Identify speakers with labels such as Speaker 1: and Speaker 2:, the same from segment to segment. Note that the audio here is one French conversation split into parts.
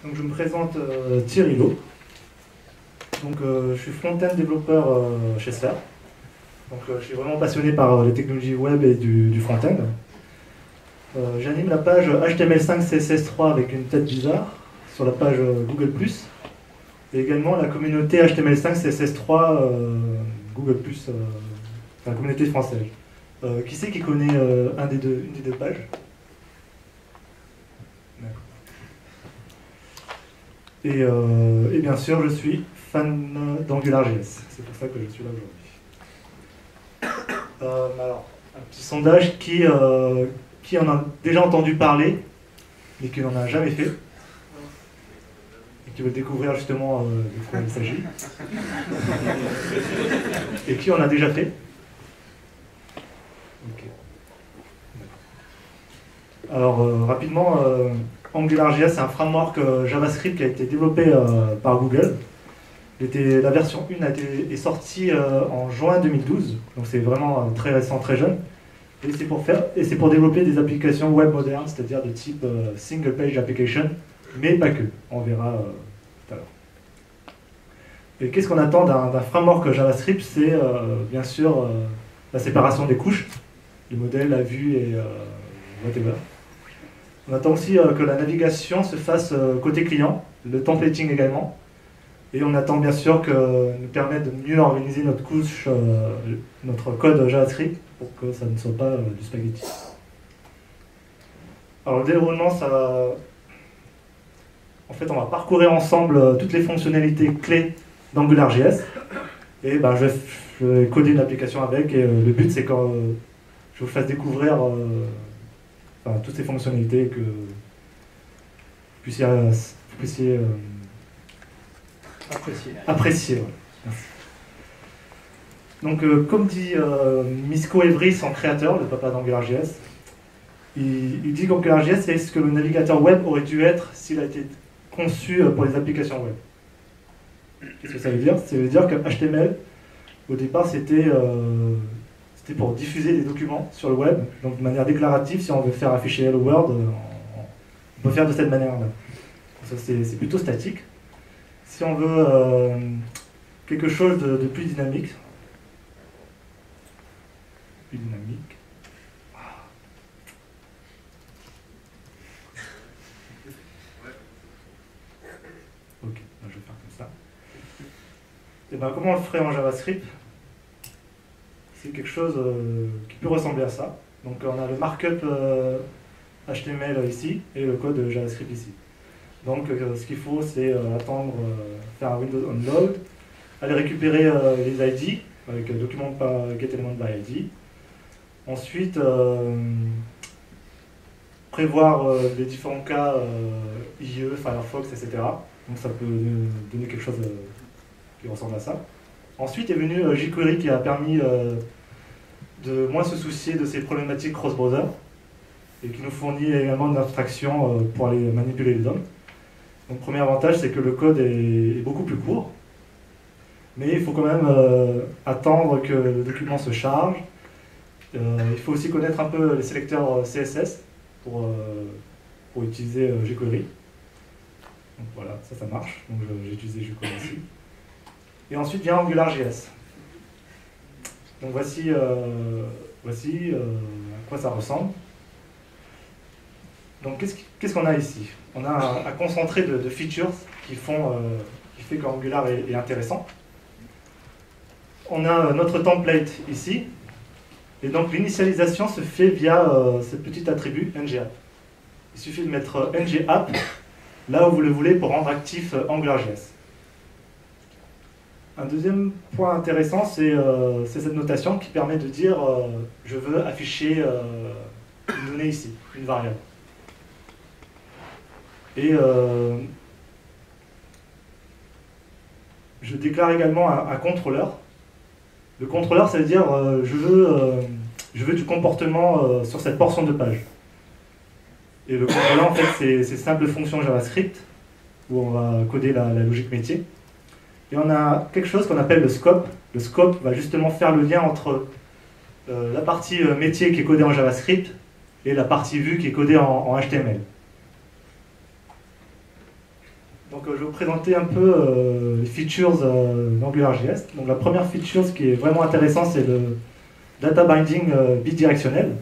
Speaker 1: Donc je me présente Thierry Lo. Donc je suis front-end développeur chez Slack. Donc je suis vraiment passionné par les technologies web et du front-end. J'anime la page HTML5 CSS3 avec une tête bizarre sur la page Google+. Et également la communauté HTML5 CSS3 Google+, la communauté française. Qui c'est qui connaît une des deux pages? Et bien sûr, je suis fan d'AngularJS. C'est pour ça que je suis là aujourd'hui. Alors, un petit sondage qui en a déjà entendu parler, mais qui n'en a jamais fait, et qui veut découvrir justement de quoi il s'agit. Et qui en a déjà fait? Okay. Alors, rapidement, AngularJS, c'est un framework JavaScript qui a été développé par Google. La version 1 est sortie en juin 2012, donc c'est vraiment très récent, très jeune. Et c'est pour développer des applications web modernes, c'est-à-dire de type single page application, mais pas que. On verra tout à l'heure. Et qu'est-ce qu'on attend d'un framework JavaScript? C'est bien sûr la séparation des couches, le modèle, la vue et whatever. On attend aussi que la navigation se fasse côté client, le templating également. Et on attend bien sûr que nous permette de mieux organiser notre couche, notre code JavaScript, pour que ça ne soit pas du spaghetti. Alors le déroulement, ça va... En fait, on va parcourir ensemble toutes les fonctionnalités clés d'AngularJS. Et ben, je vais coder une application avec. Et le but, c'est que je vous fasse découvrir toutes ces fonctionnalités, que vous puissiez apprécier. Ouais. Merci. Donc, comme dit Misko Evry, son créateur, le papa d'AngularJS, il dit qu'AngularJS, c'est ce que le navigateur web aurait dû être s'il a été conçu pour les applications web. Qu'est-ce que ça veut dire? Ça veut dire que HTML, au départ, c'était pour diffuser des documents sur le web, donc de manière déclarative. Si on veut faire afficher Hello World, on peut faire de cette manière-là. Ça, c'est plutôt statique. Si on veut quelque chose de plus dynamique, ok, je vais faire comme ça. Et ben, comment on le ferait en JavaScript? C'est quelque chose qui peut ressembler à ça. Donc on a le markup HTML ici et le code JavaScript ici. Donc ce qu'il faut, c'est attendre, faire un Windows onload, aller récupérer les ID avec document getElement by ID. Ensuite, prévoir les différents cas IE, Firefox, etc. Donc ça peut donner quelque chose qui ressemble à ça. Ensuite est venu jQuery qui a permis de moins se soucier de ces problématiques cross-browser et qui nous fournit également une abstraction pour aller manipuler les DOM. Donc premier avantage, c'est que le code est beaucoup plus court, mais il faut quand même attendre que le document se charge. Il faut aussi connaître un peu les sélecteurs CSS pour utiliser jQuery. Donc voilà, ça marche. Donc j'ai utilisé jQuery ici. Et ensuite vient AngularJS. Donc voici à quoi ça ressemble. Donc qu'est-ce qu'on a ici? On a un concentré de features qui fait qu'Angular est intéressant. On a notre template ici. Et donc l'initialisation se fait via ce petit attribut ngapp. Il suffit de mettre ngapp là où vous le voulez pour rendre actif AngularJS. Un deuxième point intéressant, c'est cette notation qui permet de dire je veux afficher une donnée ici, une variable. Et je déclare également un contrôleur. Le contrôleur, ça veut dire je veux du comportement sur cette portion de page. Et le contrôleur, en fait, c'est simple fonction JavaScript où on va coder la logique métier. Et on a quelque chose qu'on appelle le scope. Le scope va justement faire le lien entre la partie métier qui est codée en JavaScript et la partie vue qui est codée en HTML. Donc je vais vous présenter un peu les features d'AngularJS. Donc la première feature, ce qui est vraiment intéressant, c'est le data binding bidirectionnel.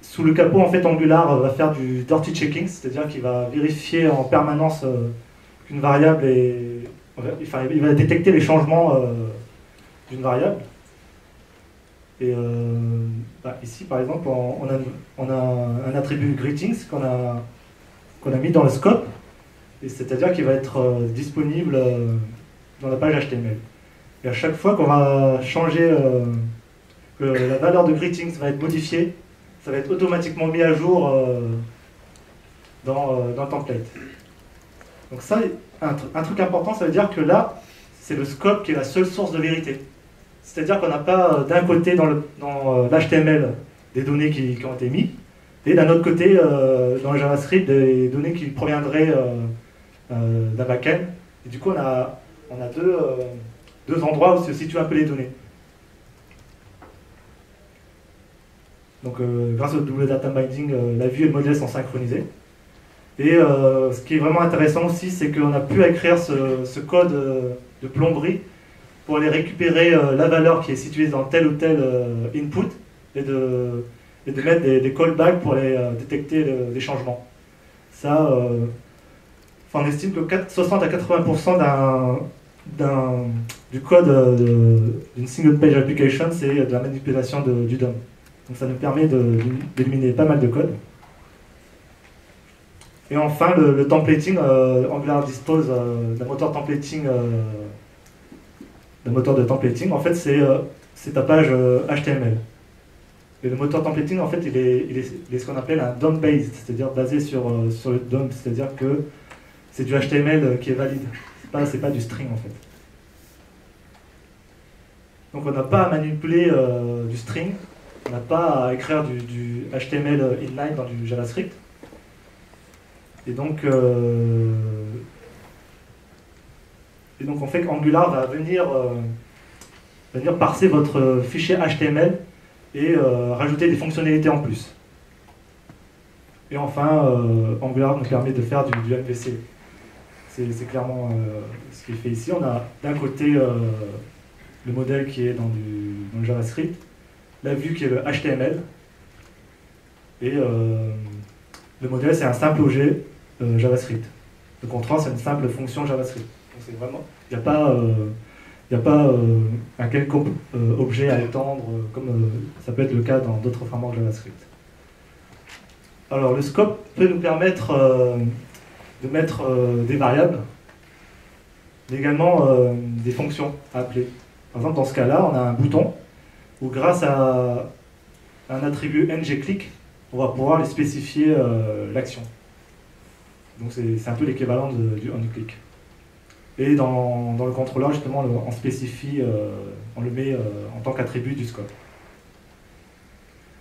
Speaker 1: Sous le capot, en fait, Angular va faire du dirty checking, c'est-à-dire qu'il va vérifier en permanence qu'une variable est... Enfin, il va détecter les changements d'une variable. Et ici, par exemple, on a un attribut greetings qu'on a mis dans le scope, c'est-à-dire qu'il va être disponible dans la page HTML. Et à chaque fois qu'on va changer, que la valeur de greetings va être modifiée, ça va être automatiquement mis à jour dans le template. Donc ça, un truc important, ça veut dire que là, c'est le scope qui est la seule source de vérité. C'est-à-dire qu'on n'a pas d'un côté dans l'HTML des données qui ont été mises, et d'un autre côté dans le JavaScript des données qui proviendraient d'un backend. Et du coup, on a deux endroits où se situent un peu les données. Donc grâce au double data binding, la vue et le modèle sont synchronisés. Et ce qui est vraiment intéressant aussi, c'est qu'on a pu écrire ce code de plomberie pour aller récupérer la valeur qui est située dans tel ou tel input et de mettre des callbacks pour aller détecter des changements. Ça, on estime que 60 à 80% du code d'une single page application, c'est de la manipulation du DOM. Donc ça nous permet d'éliminer pas mal de code. Et enfin, le templating, Angular dispose d'un moteur templating, de templating. En fait, c'est ta page HTML. Et le moteur templating, en fait, il est ce qu'on appelle un DOM-based, c'est-à-dire basé sur le DOM, c'est-à-dire que c'est du HTML qui est valide. C'est pas du string, en fait. Donc on n'a pas à manipuler du string, on n'a pas à écrire du HTML inline dans du JavaScript. Et donc en fait, Angular va venir parser votre fichier HTML et rajouter des fonctionnalités en plus. Et enfin, Angular nous permet de faire du MVC. C'est clairement ce qui est fait ici. On a d'un côté le modèle qui est dans le JavaScript, la vue qui est le HTML, et le modèle c'est un simple objet JavaScript. Le contrôle c'est une simple fonction JavaScript. Donc c'est vraiment, il n'y a pas un quelconque objet à étendre comme ça peut être le cas dans d'autres frameworks JavaScript. Alors le scope peut nous permettre de mettre des variables, mais également des fonctions à appeler. Par exemple, dans ce cas-là, on a un bouton où, grâce à un attribut ngClick, on va pouvoir les spécifier l'action. Donc c'est un peu l'équivalent du onClick. Et dans le contrôleur, justement, on spécifie, on le met en tant qu'attribut du scope.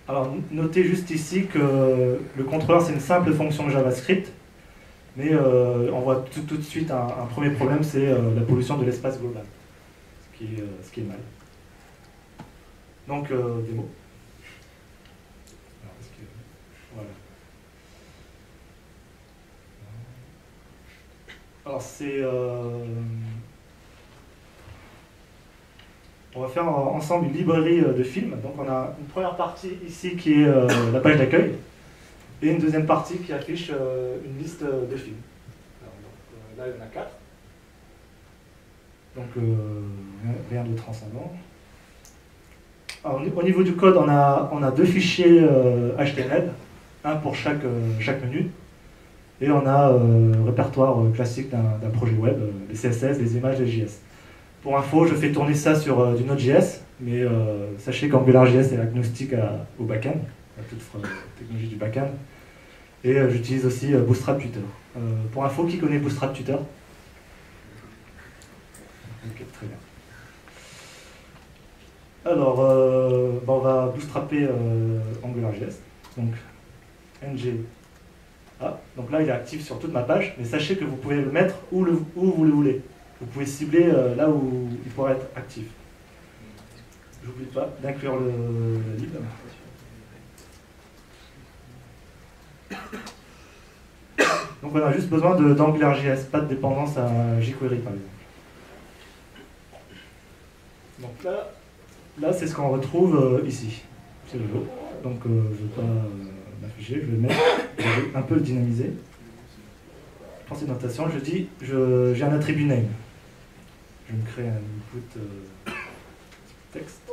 Speaker 1: Alors, notez juste ici que le contrôleur, c'est une simple fonction JavaScript, mais on voit tout de suite un premier problème, c'est la pollution de l'espace global, ce qui est mal. Donc, démo. Voilà. Alors, on va faire ensemble une librairie de films. Donc, on a une première partie ici qui est la page d'accueil, et une deuxième partie qui affiche une liste de films. Alors, là, il y en a 4. Donc, rien de transcendant. Alors, au niveau du code, on a 2 fichiers HTML, un pour chaque menu, et on a un répertoire classique d'un projet web, les CSS, les images, les JS. Pour info, je fais tourner ça sur du Node.js, mais sachez qu'AngularJS est agnostique au backend, à toute technologie du backend. Et j'utilise aussi Bootstrap Tutor. Pour info, qui connaît Bootstrap Tutor? Ok, très bien. Alors, on va bootstrapper AngularJS. Donc, ng. Ah, donc là, il est actif sur toute ma page, mais sachez que vous pouvez le mettre où vous le voulez. Vous pouvez cibler là où il pourrait être actif. J'oublie pas d'inclure la lib. Donc on a juste besoin d'AngularJS, pas de dépendance à jQuery par exemple. Donc là c'est ce qu'on retrouve ici. C'est le lot. Donc je ne vais pas m'afficher, je vais un peu le dynamiser. Dans cette notation, je dis j'ai un attribut name. Je me crée un input texte.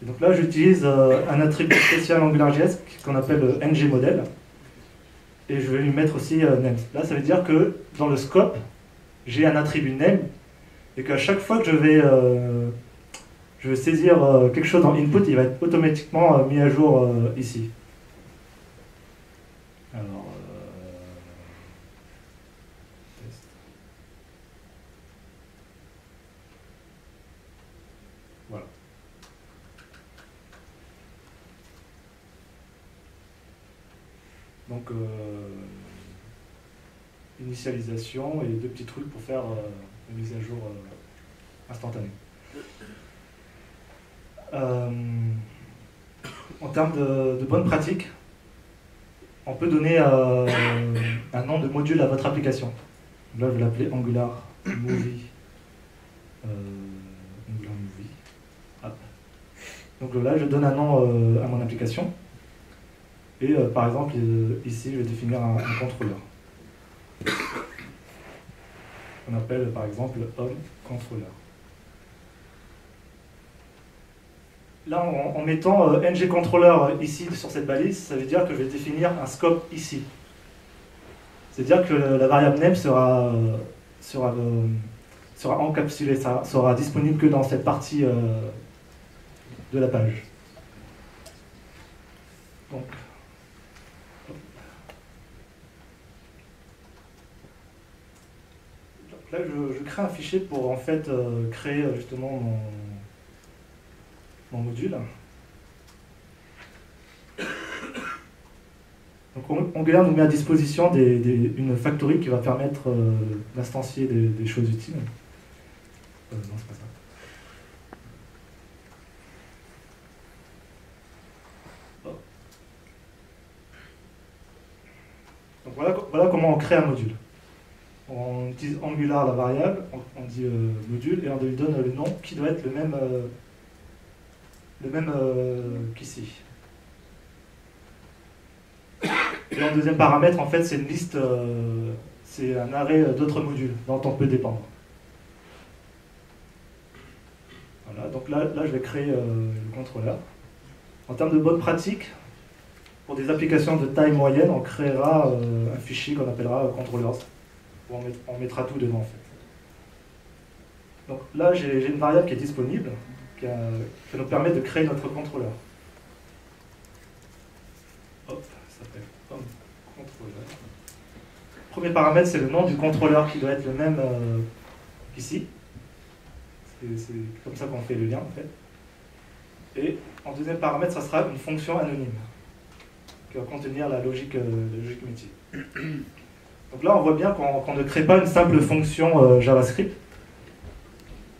Speaker 1: Et donc là, j'utilise un attribut spécial AngularJS qu'on appelle ngModel. Et je vais lui mettre aussi name. Là, ça veut dire que dans le scope, j'ai un attribut name et qu'à chaque fois que je vais saisir quelque chose dans input, il va être automatiquement mis à jour ici. Alors, test. Voilà. Donc, initialisation et deux petits trucs pour faire une mise à jour instantanée. En termes de bonnes pratiques, on peut donner un nom de module à votre application. Là, je vais l'appeler Angular Movie. Angular Movie App. Donc là, je donne un nom à mon application. Et par exemple, ici, je vais définir un contrôleur. On appelle par exemple Home Controller. Là, en mettant ngController ici sur cette balise, ça veut dire que je vais définir un scope ici. C'est-à-dire que la variable name sera encapsulée, ça sera disponible que dans cette partie de la page. Donc là, je crée un fichier pour en fait créer justement mon module. Donc Angular nous met à disposition une factory qui va permettre d'instancier des choses utiles. Non, c'est pas ça. Donc voilà comment on crée un module. On utilise Angular, la variable, on dit module, et on lui donne le nom qui doit être le même qu'ici. Et en deuxième paramètre, en fait, c'est une liste, c'est un array d'autres modules dont on peut dépendre. Voilà, donc là je vais créer le contrôleur. En termes de bonne pratique, pour des applications de taille moyenne, on créera un fichier qu'on appellera controllers, où on mettra tout dedans en fait. Donc là, j'ai une variable qui est disponible, qui nous permet de créer notre contrôleur. Hop, ça s'appelle contrôleur. Premier paramètre, c'est le nom du contrôleur qui doit être le même qu'ici. C'est comme ça qu'on fait le lien en fait. Et en deuxième paramètre, ça sera une fonction anonyme qui va contenir la logique métier. Donc là, on voit bien qu'on ne crée pas une simple fonction JavaScript.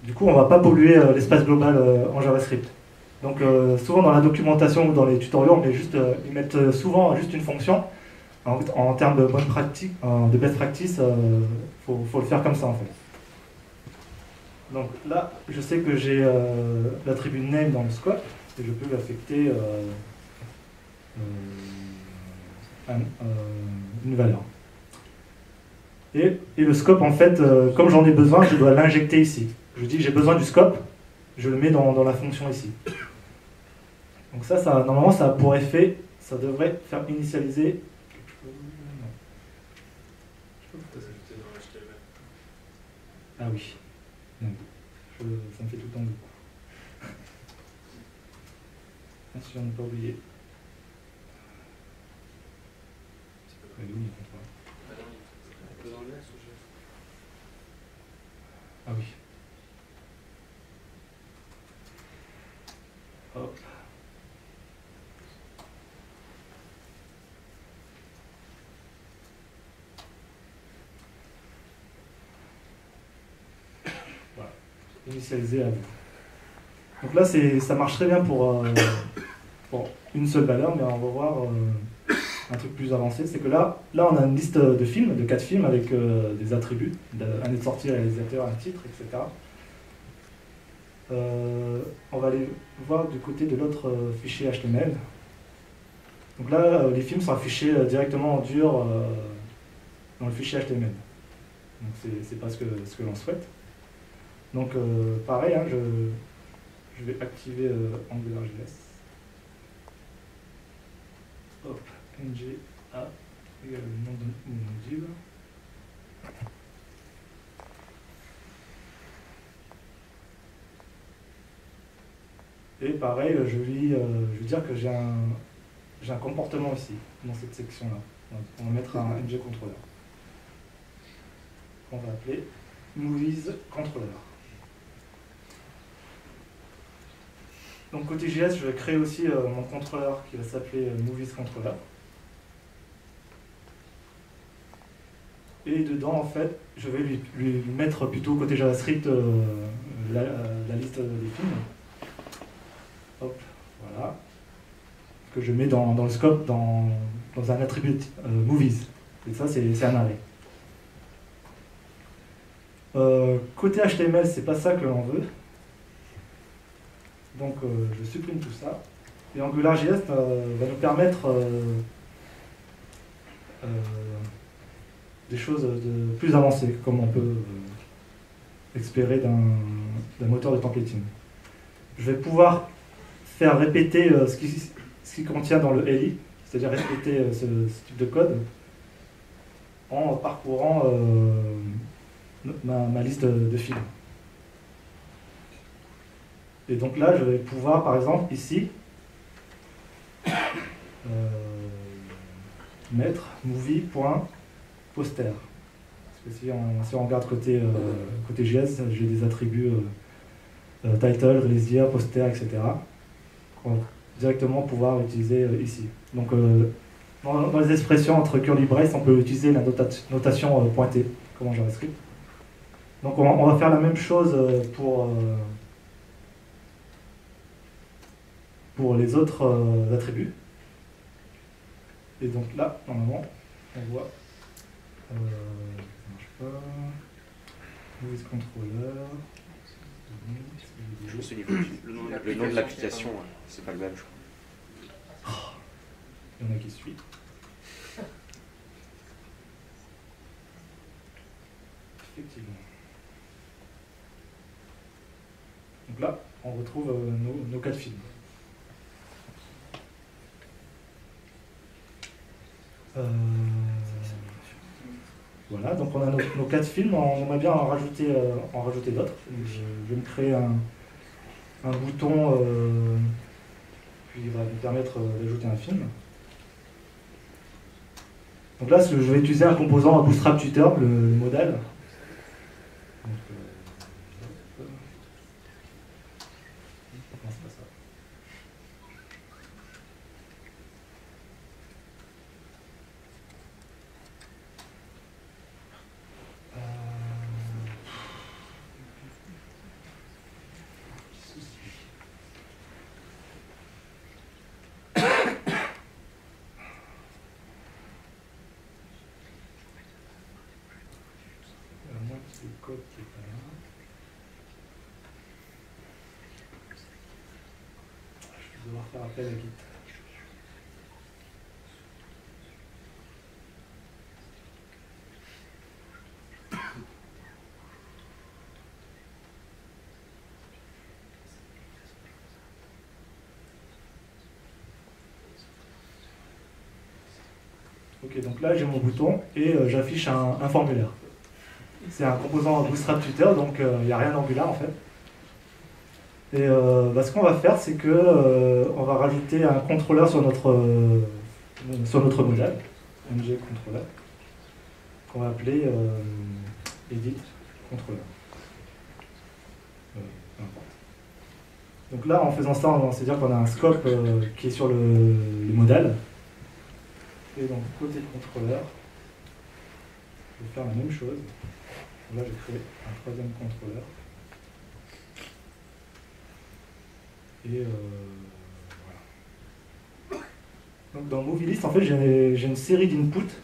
Speaker 1: Du coup, on ne va pas polluer l'espace global en JavaScript. Donc souvent dans la documentation ou dans les tutoriels, ils mettent souvent juste une fonction. En termes de bonne pratique, de best practice, faut le faire comme ça en fait. Donc là, je sais que j'ai l'attribut name dans le scope et je peux l'affecter une valeur. Et le scope, en fait, comme j'en ai besoin, je dois l'injecter ici. Je dis j'ai besoin du scope, je le mets dans la fonction ici. Donc ça normalement, ça a pour effet, ça devrait faire initialiser quelque chose. Ah oui. Ça me fait tout le temps du coup. Attention de ne pas oublier. Ah oui. Hop. Voilà. Initialiser à vous. Donc là, ça marche très bien pour une seule valeur, mais on va voir un truc plus avancé, c'est que là, on a une liste de films, de 4 films avec des attributs, année de sortie, réalisateur, un titre, etc. On va aller voir du côté de l'autre fichier HTML. Donc là, les films sont affichés directement en dur dans le fichier HTML. Donc c'est pas ce que l'on souhaite. Donc pareil, hein, je vais activer AngularJS. Hop, nga égale le nom de mon module. Et pareil, je vais dire que j'ai un comportement ici, dans cette section-là. On va mettre un ngController. On va appeler MoviesController. Donc côté JS, je vais créer aussi mon contrôleur qui va s'appeler MoviesController. Et dedans, en fait, je vais lui mettre plutôt côté JavaScript la liste des films. Hop, voilà. Que je mets dans le scope, dans un attribut movies. Et ça, c'est un array. Côté HTML, c'est pas ça que l'on veut. Donc, je supprime tout ça. Et AngularJS va nous permettre des choses plus avancées, comme on peut espérer d'un moteur de templating. Je vais pouvoir faire répéter ce qui contient dans le LI, c'est-à-dire répéter ce type de code en parcourant ma liste de films. Et donc là, je vais pouvoir, par exemple, ici, mettre movie.poster. Parce que si on regarde côté JS, j'ai des attributs title, release year, poster, etc. qu'on va directement pouvoir utiliser ici. Donc, dans les expressions entre curly braces, on peut utiliser la notation pointée, comme en JavaScript. Donc, on va faire la même chose pour les autres attributs. Et donc là, normalement, on voit ça marche pas. MoviesController.
Speaker 2: Juste au niveau le nom de l'application, c'est pas le même, je crois.
Speaker 1: Il y en a qui suivent. Effectivement. Donc là, on retrouve nos 4 films. Voilà, donc on a nos 4 films, on aimerait bien en rajouter d'autres. Je vais me créer un bouton qui va nous permettre d'ajouter un film. Donc là, je vais utiliser un composant Bootstrap Tutor, le modèle. Donc, non, c'est pas ça. Le code qui est pas là. Je vais devoir faire appel à Git. Ok, donc là j'ai mon bouton et j'affiche un formulaire. C'est un composant Bootstrap Tutor, donc il n'y a rien d'Angular en fait. Et ce qu'on va faire, c'est que on va rajouter un contrôleur sur notre modèle, ngController, qu'on va appeler edit controller. Peu importe. Donc là, en faisant ça, c'est-à-dire qu'on a un scope qui est sur le modèle. Et donc côté contrôleur, je vais faire la même chose. Là, j'ai créé un troisième contrôleur. Et voilà. Donc dans MovieList, en fait, j'ai une série d'inputs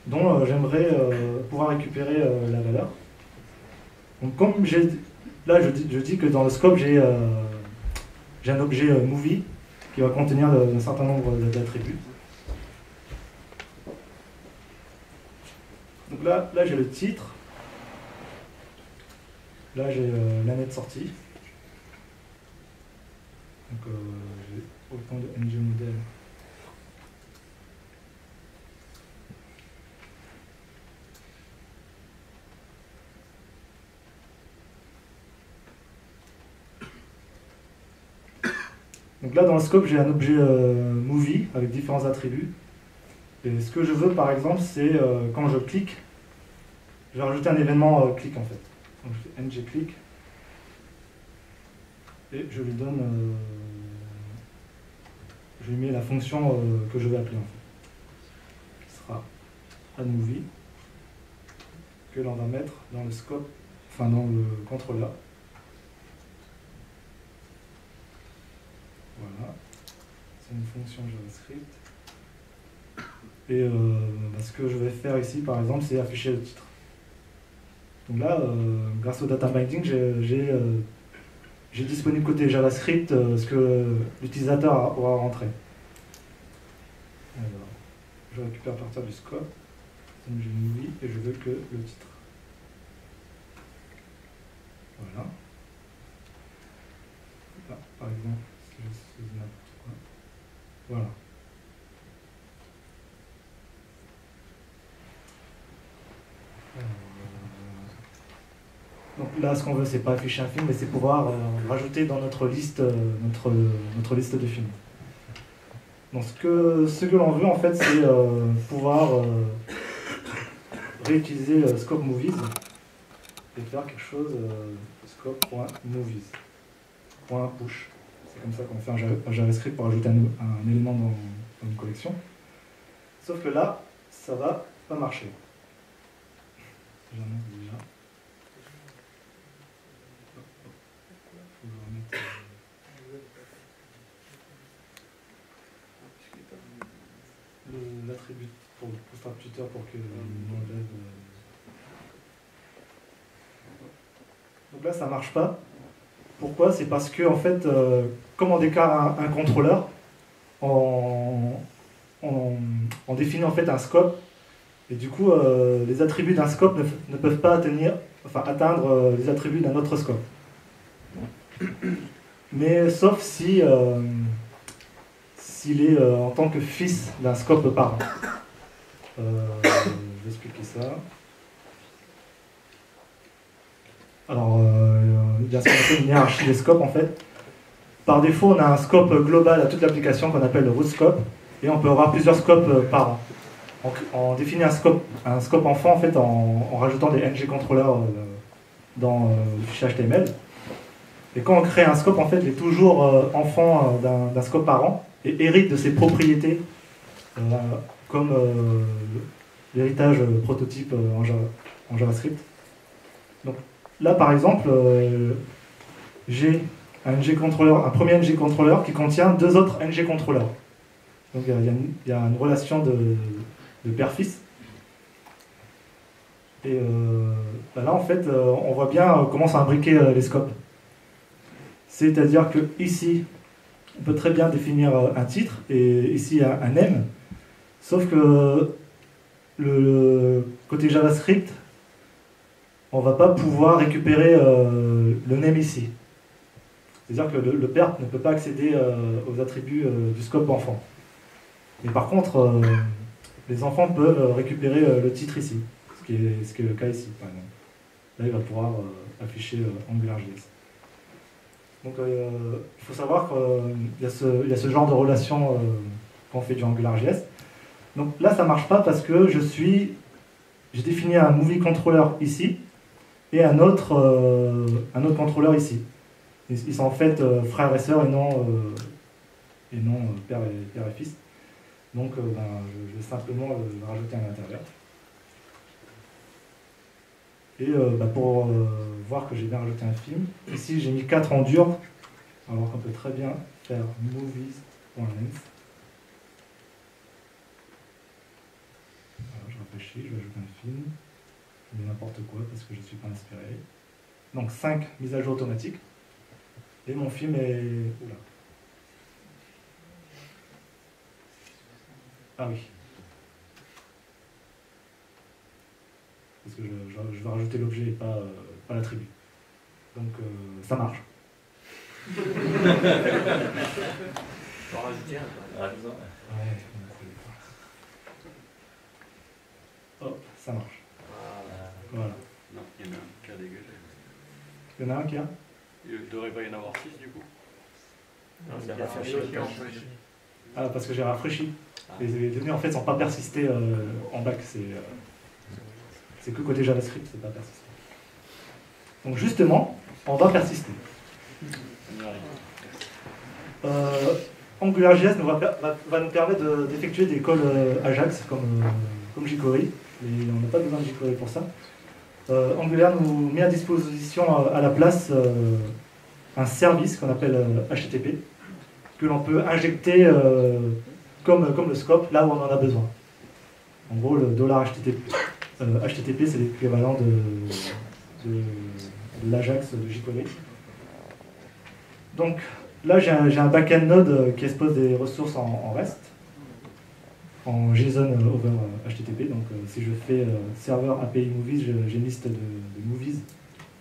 Speaker 1: dont j'aimerais pouvoir récupérer la valeur. Donc comme là, je dis que dans le scope, j'ai un objet movie qui va contenir un certain nombre d'attributs. Donc là j'ai le titre. Là, j'ai l'année de sortie. Donc, j'ai autant de NG modèles. Donc là, dans le scope, j'ai un objet movie avec différents attributs. Et ce que je veux, par exemple, c'est quand je clique, je vais rajouter un événement clic en fait. Donc je fais ng click et je lui donne, je lui mets la fonction que je vais appeler en fait, qui sera addMovie, que l'on va mettre dans le scope, enfin dans le contrôleur. Voilà, c'est une fonction JavaScript. Et ce que je vais faire ici, par exemple, c'est afficher le titre. Donc là, grâce au data binding, j'ai disponible côté JavaScript ce que l'utilisateur aura rentré. Alors, je récupère à partir du scope, donc j'ai une movie et je veux que le titre. Voilà. Là, par exemple, si je fais n'importe quoi. Voilà. Donc là, ce qu'on veut, c'est pas afficher un film, mais c'est pouvoir rajouter dans notre liste, notre liste de films. Donc ce que l'on veut, en fait, c'est pouvoir réutiliser scope movies et faire quelque chose scope.movies, .push. C'est comme ça qu'on fait un JavaScript pour ajouter un élément dans une collection. Sauf que là, ça va pas marcher. J'annonce déjà. L'attribut pour Bootstrap Tutor pour que l'on enlève. Donc là, ça marche pas. Pourquoi? C'est parce que, en fait, comme on déclare un contrôleur, on définit en fait un scope, et du coup, les attributs d'un scope ne peuvent pas atteindre les attributs d'un autre scope. Mais sauf si s'il est en tant que fils d'un scope parent. Je vais expliquer ça. Alors, il y a ce qu'on appelle une hiérarchie des scopes en fait. Par défaut, on a un scope global à toute l'application qu'on appelle le root scope, et on peut avoir plusieurs scopes parents. On définit un scope enfant en fait en rajoutant des ng controllers dans le fichier HTML. Et quand on crée un scope, en fait, il est toujours enfant d'un scope parent et hérite de ses propriétés, comme l'héritage prototype en JavaScript. Donc là, par exemple, j'ai un premier ng controller qui contient deux autres ng controllers. Donc il y a une relation de père-fils. Et là, en fait, on voit bien comment sont imbriqués les scopes. C'est-à-dire que ici, on peut très bien définir un titre et ici un name, sauf que le côté JavaScript, on ne va pas pouvoir récupérer le name ici. C'est-à-dire que le père ne peut pas accéder aux attributs du scope enfant. Mais par contre, les enfants peuvent récupérer le titre ici, ce qui est le cas ici, par exemple. Là, il va pouvoir afficher AngularJS. Donc il faut savoir qu'il y a ce genre de relation quand on fait du AngularJS. Donc là, ça ne marche pas parce que j'ai défini un movie controller ici et un autre contrôleur ici. Ils sont en fait frères et sœurs et non père et fils. Donc je vais simplement le rajouter à l'intérieur. Et pour voir que j'ai bien rajouté un film, ici j'ai mis 4 en dur, alors qu'on peut très bien faire movies.length. rafraîchis, je vais ajouter un film, je mets n'importe quoi parce que je ne suis pas inspiré. Donc 5 mises à jour automatiques. Et mon film est... Oula. Ah oui. Parce que je vais rajouter l'objet et pas l'attribut. Donc ça marche.
Speaker 3: Faut rajouter un.
Speaker 1: Ouais. Hop, ça marche. Voilà.
Speaker 4: Non, il y en a un qui a dégagé.
Speaker 1: Il y en a un qui a?
Speaker 4: Il devrait pas y en avoir 6 du coup.
Speaker 3: Non, c'est rafraîchi.
Speaker 1: Ah, parce que j'ai rafraîchi. Les données en fait sont pas persistées en bac. C'est que côté JavaScript, c'est pas persisté. Donc justement, on va persister. AngularJS va nous permettre d'effectuer des calls Ajax comme jQuery, mais on n'a pas besoin de jQuery pour ça. Angular nous met à disposition à la place un service qu'on appelle HTTP, que l'on peut injecter comme le scope là où on en a besoin. En gros, le $HTTP, HTTP c'est l'équivalent de l'Ajax de jQuery. Donc là, j'ai un backend node qui expose des ressources en REST, en JSON over HTTP. Donc si je fais serveur API movies, j'ai une liste de movies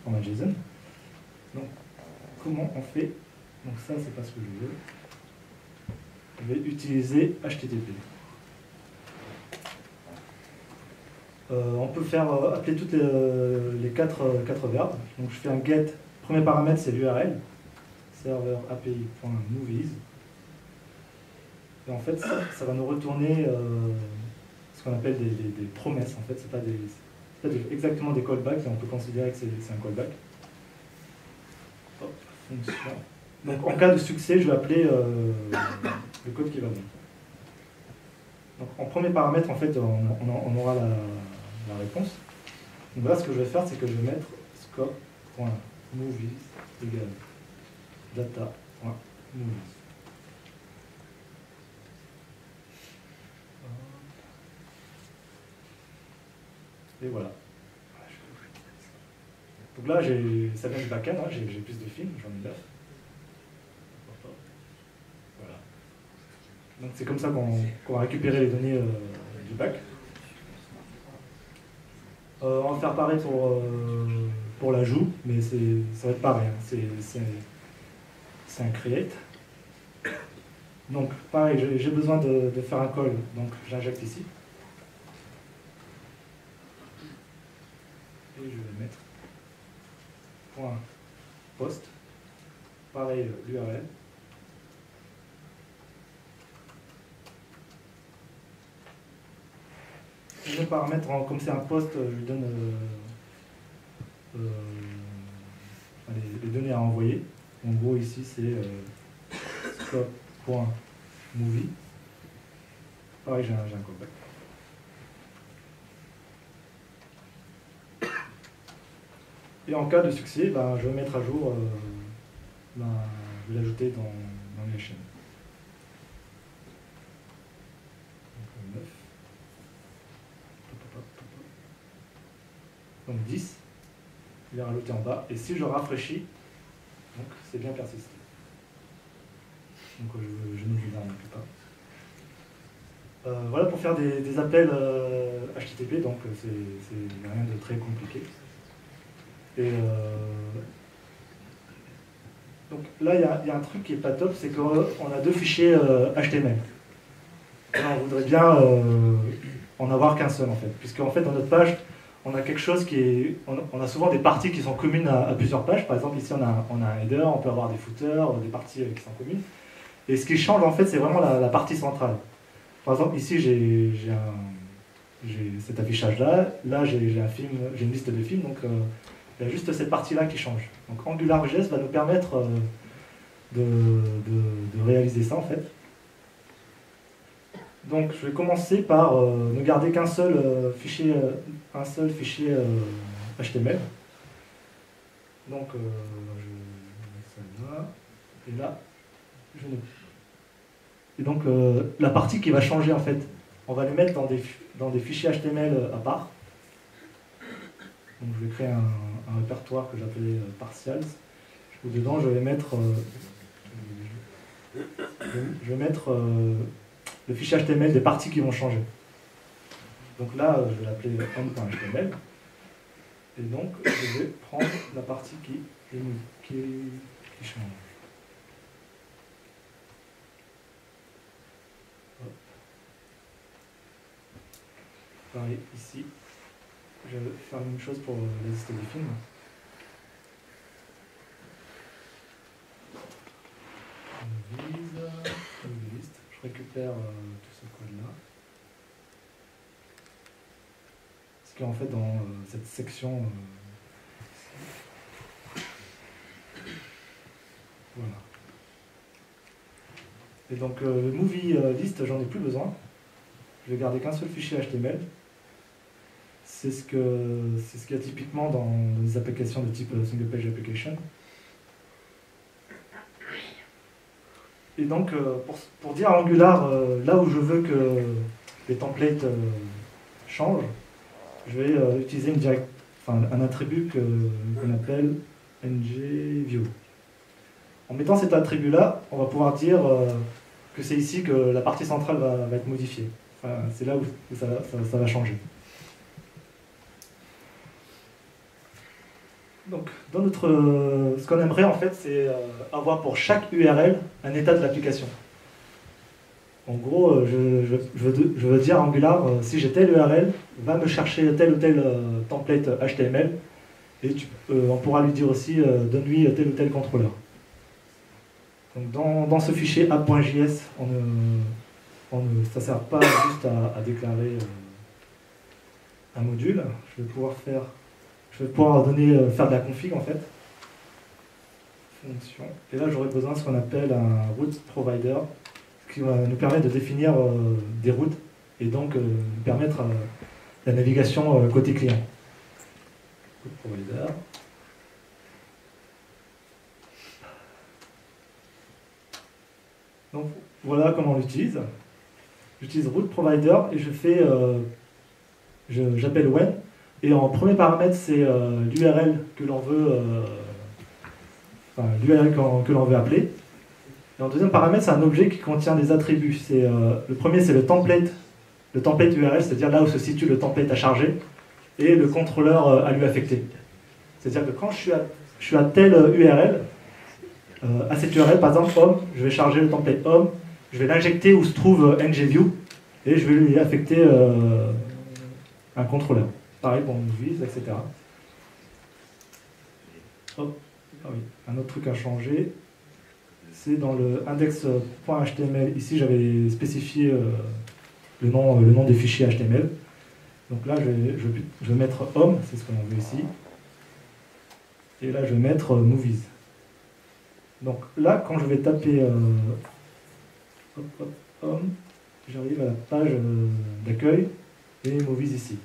Speaker 1: en ma JSON. Donc comment on fait? Donc ça, c'est pas ce que je veux. Je vais utiliser HTTP. On peut faire appeler toutes les quatre verbes. Donc je fais un get. Premier paramètre, c'est l'URL. Serveur API.movies. Et en fait, ça va nous retourner ce qu'on appelle des promesses. En fait, c'est pas exactement des callbacks, mais on peut considérer que c'est un callback. Hop, fonction. Donc en cas de succès, je vais appeler le code qui va bien. Donc en premier paramètre, en fait, on aura la réponse. Donc là, ce que je vais faire, c'est que je vais mettre scope.movies égale data.movies. Et voilà. Donc là, ça vient du backend, hein, j'ai plus de films, j'en ai 9. Voilà. Donc c'est comme ça qu'on va récupérer les données du back. On va faire pareil pour l'ajout, mais ça va être pareil. Hein. C'est un create. Donc pareil, j'ai besoin de faire un call, donc j'injecte ici. Et je vais mettre point post, pareil l'URL. Je vais paramètre, comme c'est un post, je lui donne les données à envoyer. En gros ici c'est scope.movie. Pareil, j'ai un callback. Et en cas de succès, je vais mettre à jour, je vais l'ajouter dans mes chaînes. Donc 9. Donc 10. Il est rajouté en bas. Et si je rafraîchis, donc c'est bien persisté. Donc je n'oublie rien non plus pas. Voilà pour faire des appels HTTP, donc c'est rien de très compliqué. Et donc là, il y a un truc qui n'est pas top, c'est qu'on a deux fichiers HTML. Et on voudrait bien en avoir qu'un seul en fait, puisque en fait dans notre page, on a quelque chose qui est... On a souvent des parties qui sont communes à plusieurs pages. Par exemple, ici on a un header, on peut avoir des footers, des parties qui sont communes. Et ce qui change en fait, c'est vraiment la partie centrale. Par exemple, ici j'ai cet affichage-là, là j'ai une liste de films, donc il y a juste cette partie-là qui change. Donc AngularJS va nous permettre de réaliser ça en fait. Donc je vais commencer par ne garder qu'un seul fichier HTML. Donc je mets ça là, et là je ne... Et donc la partie qui va changer en fait on va les mettre dans des fichiers HTML à part. Donc je vais créer un répertoire que j'appelais partials. Où dedans je vais mettre, le fichier HTML des parties qui vont changer. Donc là, je vais l'appeler home.html. Et donc, je vais prendre la partie qui change. Hop. Pareil, ici, je vais faire la même chose pour la liste des films. Je récupère tout ce code-là. Ce qui est en fait dans cette section. Voilà. Et donc le movie list, j'en ai plus besoin. Je vais garder qu'un seul fichier HTML. C'est ce qu'il y a typiquement dans les applications de type single page application. Et donc, pour dire à Angular, là où je veux que les templates changent, je vais utiliser un attribut qu'on appelle ngView. En mettant cet attribut-là, on va pouvoir dire que c'est ici que la partie centrale va être modifiée. Enfin, c'est là où ça va changer. Donc, ce qu'on aimerait en fait, c'est avoir pour chaque URL un état de l'application. En gros, je veux dire à Angular, si j'ai telle URL, va me chercher tel ou tel template HTML, et on pourra lui dire aussi, donne-lui tel ou tel contrôleur. Donc, dans ce fichier app.js, ça ne sert pas juste à déclarer un module. Je vais pouvoir faire de la config en fait. Fonction. Et là j'aurai besoin de ce qu'on appelle un route provider, qui va nous permettre de définir des routes et donc nous permettre la navigation côté client. Route provider. Donc voilà comment on l'utilise. J'utilise route provider et j'appelle when. Et en premier paramètre, c'est l'URL que l'on veut, que l'on veut appeler. Et en deuxième paramètre, c'est un objet qui contient des attributs. Le premier, c'est le template URL, c'est-à-dire là où se situe le template à charger, et le contrôleur à lui affecter. C'est-à-dire que quand je suis à telle URL, à cette URL, par exemple, home, je vais charger le template home, je vais l'injecter où se trouve ngView, et je vais lui affecter un contrôleur. Pareil pour movies, etc. Hop. Ah oui, un autre truc à changer, c'est dans le index.html. Ici, j'avais spécifié le nom des fichiers HTML. Donc là, je vais mettre home, c'est ce qu'on veut ici. Et là, je vais mettre movies. Donc là, quand je vais taper home, j'arrive à la page d'accueil et movies ici.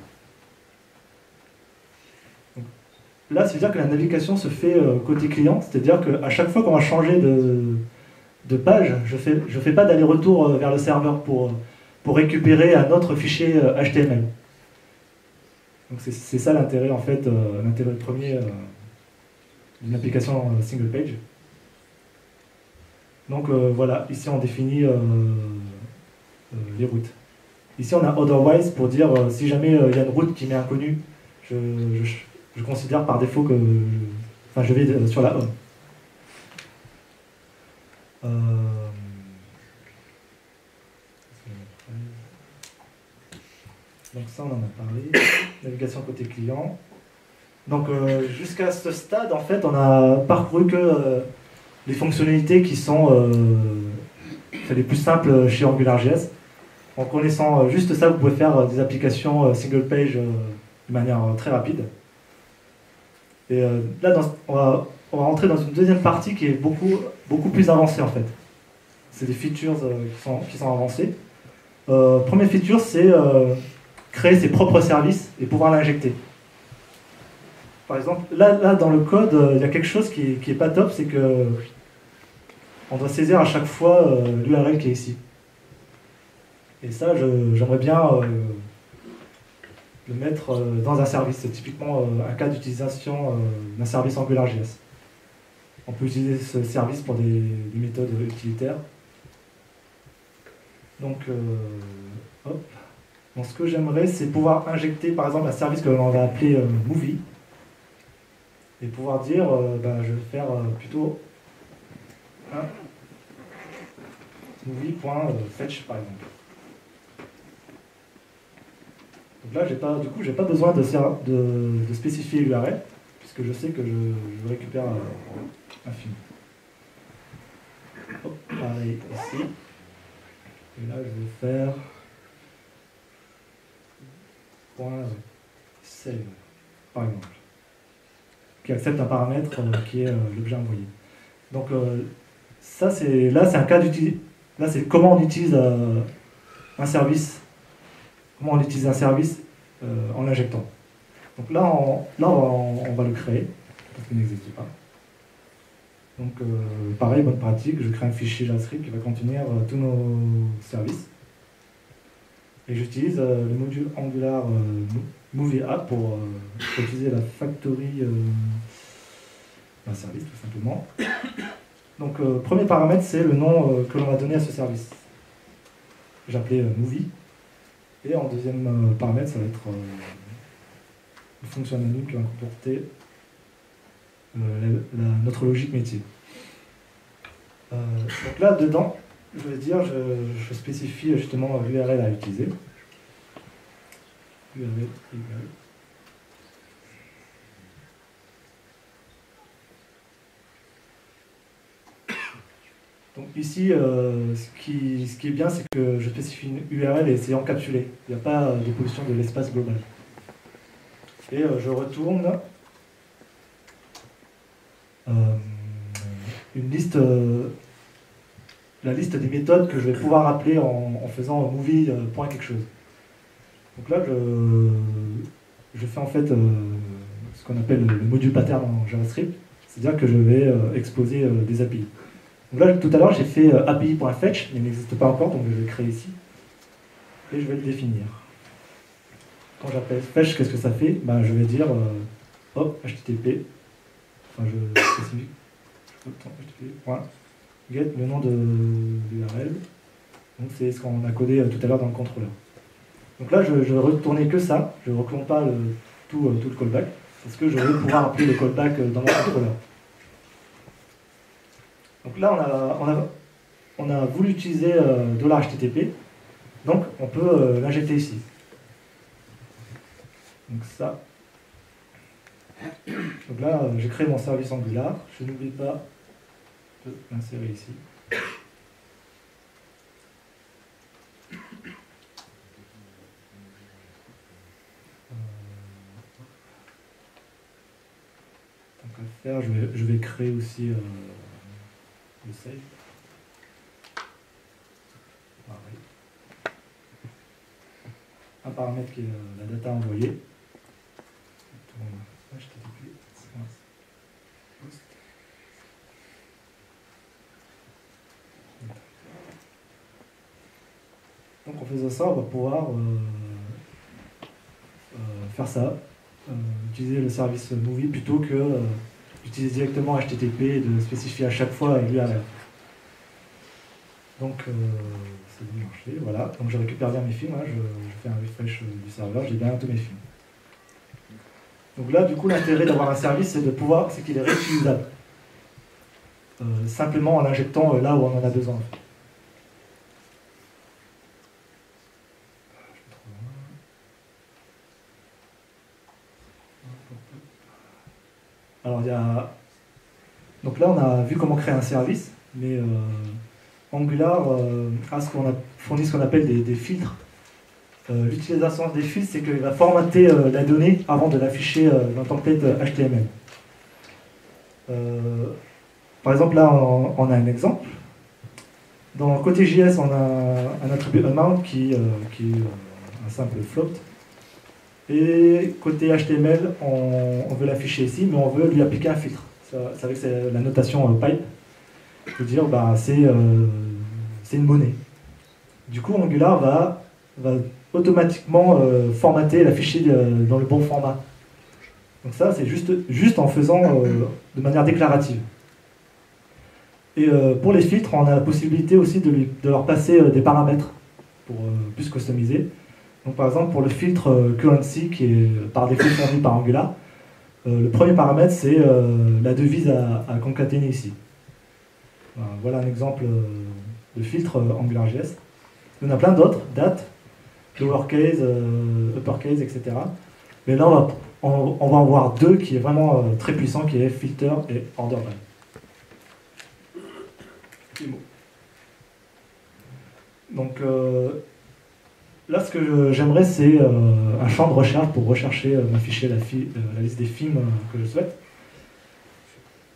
Speaker 1: Là, ça veut dire que la navigation se fait côté client, c'est-à-dire qu'à chaque fois qu'on va changer de page, je fais pas d'aller-retour vers le serveur pour récupérer un autre fichier HTML. Donc c'est ça l'intérêt en fait, l'intérêt premier d'une application single page. Donc voilà, ici on définit les routes. Ici on a otherwise pour dire si jamais il y a une route qui m'est inconnue, je considère par défaut que je vais sur la home. Donc ça on en a parlé. Navigation côté client. Donc jusqu'à ce stade en fait on a parcouru que les fonctionnalités qui sont les plus simples chez AngularJS. En connaissant juste ça, vous pouvez faire des applications single page de manière très rapide. Et là, on va rentrer dans une deuxième partie qui est beaucoup plus avancée en fait. C'est des features qui sont avancées. Premier feature, c'est créer ses propres services et pouvoir l'injecter. Par exemple, là dans le code, il y a quelque chose qui est pas top, c'est que on doit saisir à chaque fois l'URL qui est ici. Et ça, j'aimerais bien le mettre dans un service. C'est typiquement un cas d'utilisation d'un service AngularJS. On peut utiliser ce service pour des méthodes utilitaires. Donc, hop. Donc, ce que j'aimerais, c'est pouvoir injecter, par exemple, un service que l'on va appeler Movie, et pouvoir dire, je vais faire plutôt un movie.fetch, par exemple. Donc là, j'ai pas besoin de spécifier l'URL, puisque je sais que je récupère un film. Hop, pareil ici. Et là, je vais faire .save, par exemple, qui accepte un paramètre qui est l'objet envoyé. Donc ça, c'est un cas d'utilisation. Là, c'est comment on utilise un service. Comment on utilise un service en l'injectant. Donc là, on va le créer, parce qu'il n'existe pas. Donc pareil, bonne pratique, je crée un fichier JavaScript qui va contenir tous nos services. Et j'utilise le module Angular Movie App pour utiliser la factory d'un service, tout simplement. Donc premier paramètre, c'est le nom que l'on va donner à ce service. J'ai appelé Movie. Et en deuxième paramètre, ça va être une fonction anonyme qui va comporter notre logique métier. Donc là, dedans, je vais dire, je spécifie justement l'URL à utiliser. URL égale. Donc ici, ce qui est bien, c'est que je spécifie une URL et c'est encapsulé. Il n'y a pas de pollution de l'espace global. Et je retourne une liste, la liste des méthodes que je vais pouvoir appeler en faisant movie point quelque chose. Donc là, je fais en fait ce qu'on appelle le module pattern en JavaScript, c'est-à-dire que je vais exposer des API. Donc là, tout à l'heure, j'ai fait API.fetch, mais il n'existe pas encore, donc je vais le créer ici. Et je vais le définir. Quand j'appelle fetch, qu'est-ce que ça fait? Je vais dire hop, HTTP, enfin je spécifie, HTTP.get, le nom de l'URL. Donc c'est ce qu'on a codé tout à l'heure dans le contrôleur. Donc là, je vais retourner que ça, je ne recompte pas tout le callback, parce que je vais pouvoir appeler le callback dans mon contrôleur. Donc là, on a voulu utiliser $HTTP, donc on peut l'injecter ici. Donc ça. Donc là, j'ai créé mon service Angular, je n'oublie pas de l'insérer ici. Tant qu'à faire, je vais créer aussi le save. Pareil. Un paramètre qui est la data envoyée. Donc en faisant ça, on va pouvoir faire ça, utiliser le service Movie plutôt que d'utiliser directement HTTP et de spécifier à chaque fois l'URL. Donc ça a marché, voilà. Donc je récupère bien mes films, hein, je fais un refresh du serveur, j'ai bien tous mes films. Donc là, du coup, l'intérêt d'avoir un service, c'est qu'il est réutilisable. Simplement en l'injectant là où on en a besoin. En fait. Alors, donc là, on a vu comment créer un service, mais Angular fournit ce qu'on appelle des filtres. L'utilisation des filtres, c'est qu'il va formater la donnée avant de l'afficher dans le template HTML. Par exemple, là, on a un exemple. Dans le côté JS, on a un attribut amount qui est un simple float. Et côté HTML, on veut l'afficher ici, mais on veut lui appliquer un filtre. C'est avec la notation pipe. Je veux dire, c'est une monnaie. Du coup, Angular va automatiquement formater la fichier dans le bon format. Donc ça, c'est juste en faisant de manière déclarative. Et pour les filtres, on a la possibilité aussi de leur passer des paramètres pour plus customiser. Donc par exemple, pour le filtre currency, qui est par défaut fourni par Angular, le premier paramètre, c'est la devise à concaténer ici. Voilà un exemple de filtre AngularJS. Il y en a plein d'autres, date, lowercase, uppercase, etc. Mais là, on va en voir deux qui est vraiment très puissant, qui est filter et order by. Donc là, ce que j'aimerais, c'est un champ de recherche pour rechercher ma fichier, la liste des films que je souhaite.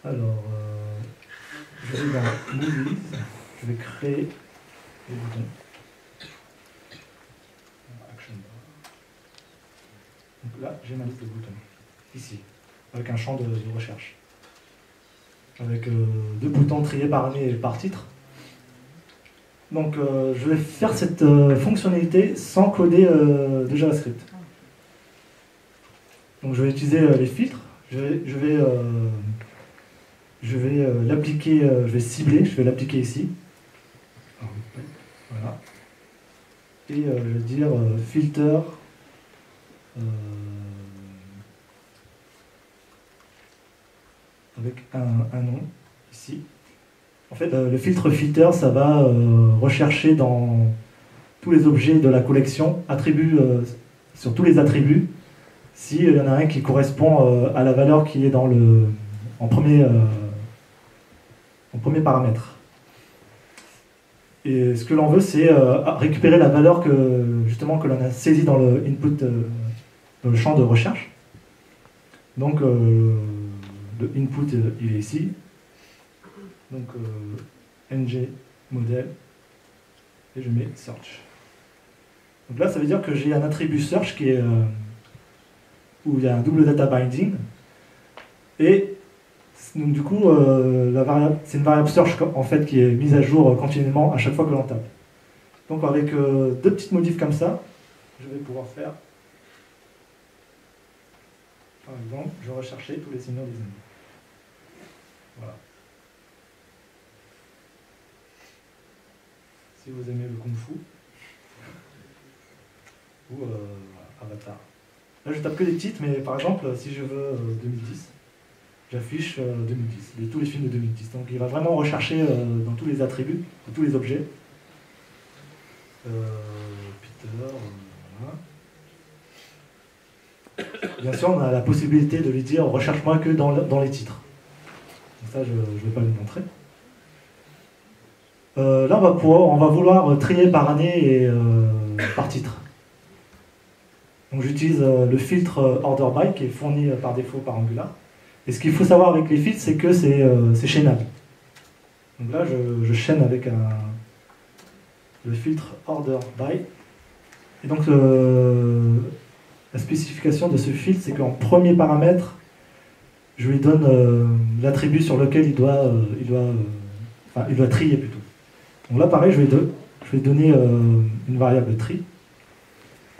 Speaker 1: Alors, je vais dans Movies, je vais créer les boutons. Action bar. Donc là, j'ai ma liste de boutons, ici, avec un champ de recherche. Avec deux boutons triés par année et par titre. Donc je vais faire cette fonctionnalité sans coder de JavaScript. Donc je vais utiliser les filtres, je vais l'appliquer, je vais cibler, je vais l'appliquer ici. Voilà. Et je vais dire filter avec un nom ici. En fait, le filtre filter, ça va rechercher dans tous les objets de la collection, sur tous les attributs, s'il y en a un qui correspond à la valeur qui est en premier paramètre. Et ce que l'on veut, c'est récupérer la valeur que l'on a saisie dans le input, dans le champ de recherche. Donc, le input, il est ici. Donc, ng model, et je mets search. Donc là, ça veut dire que j'ai un attribut search qui est, où il y a un double data binding. Et donc, du coup, c'est une variable search en fait, qui est mise à jour continuellement à chaque fois que l'on tape. Donc, avec deux petites modifs comme ça, je vais pouvoir faire, par exemple, je vais rechercher tous les signaux des ennemis. Voilà. Si vous aimez le Kung Fu, ou Avatar. Là, je tape que des titres, mais par exemple, si je veux 2010, j'affiche 2010, tous les films de 2010. Donc, il va vraiment rechercher dans tous les attributs, dans tous les objets. Peter, voilà. Bien sûr, on a la possibilité de lui dire recherche-moi que dans les titres. Donc ça, je ne vais pas le montrer. Là, on va vouloir trier par année et par titre. Donc j'utilise le filtre order by qui est fourni par défaut par Angular. Et ce qu'il faut savoir avec les filtres, c'est que c'est chaînable. Donc là, je chaîne avec le filtre order by. Et donc la spécification de ce filtre, c'est qu'en premier paramètre, je lui donne l'attribut sur lequel il doit trier plutôt. Donc là, pareil, je vais donner une variable tri.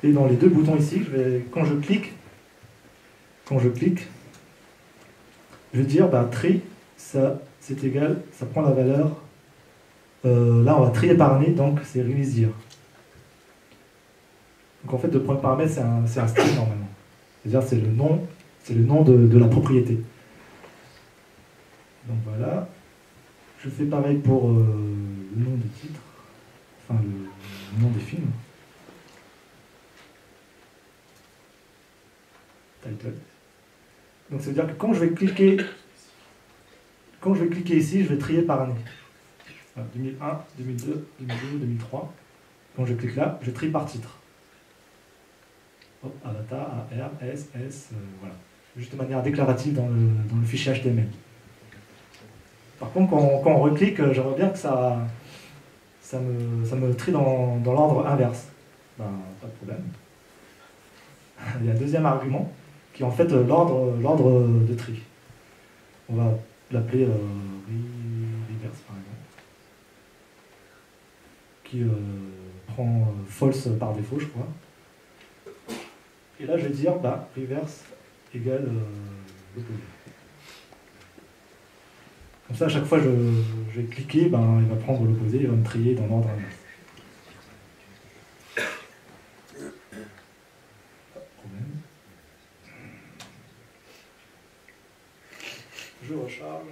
Speaker 1: Et dans les deux boutons ici, quand je clique, je vais dire tri, ça c'est égal, ça prend la valeur. Là, on va trier par année, donc c'est release year. Donc en fait, le premier paramètre, c'est un string normalement. C'est-à-dire c'est le nom de la propriété. Donc voilà. Je fais pareil pour le nom des titres, enfin le nom des films. Title. Donc ça veut dire que quand je vais cliquer ici, je vais trier par année. 2001, 2002, 2012, 2003. Quand je clique là, je trie par titre. Hop, Avatar, AR, S, S, voilà. Juste de manière déclarative dans le fichier HTML. Par contre, quand on reclique, j'aimerais bien que ça me trie dans l'ordre inverse. Ben, pas de problème. Il y a un deuxième argument qui est en fait l'ordre de tri. On va l'appeler reverse par exemple. Qui prend false par défaut, je crois. Et là, je vais dire reverse égale l'opposé. Comme ça, à chaque fois que je vais cliquer, il va prendre l'opposé, il va me trier dans l'ordre inverse. Pas de problème. Je recharge.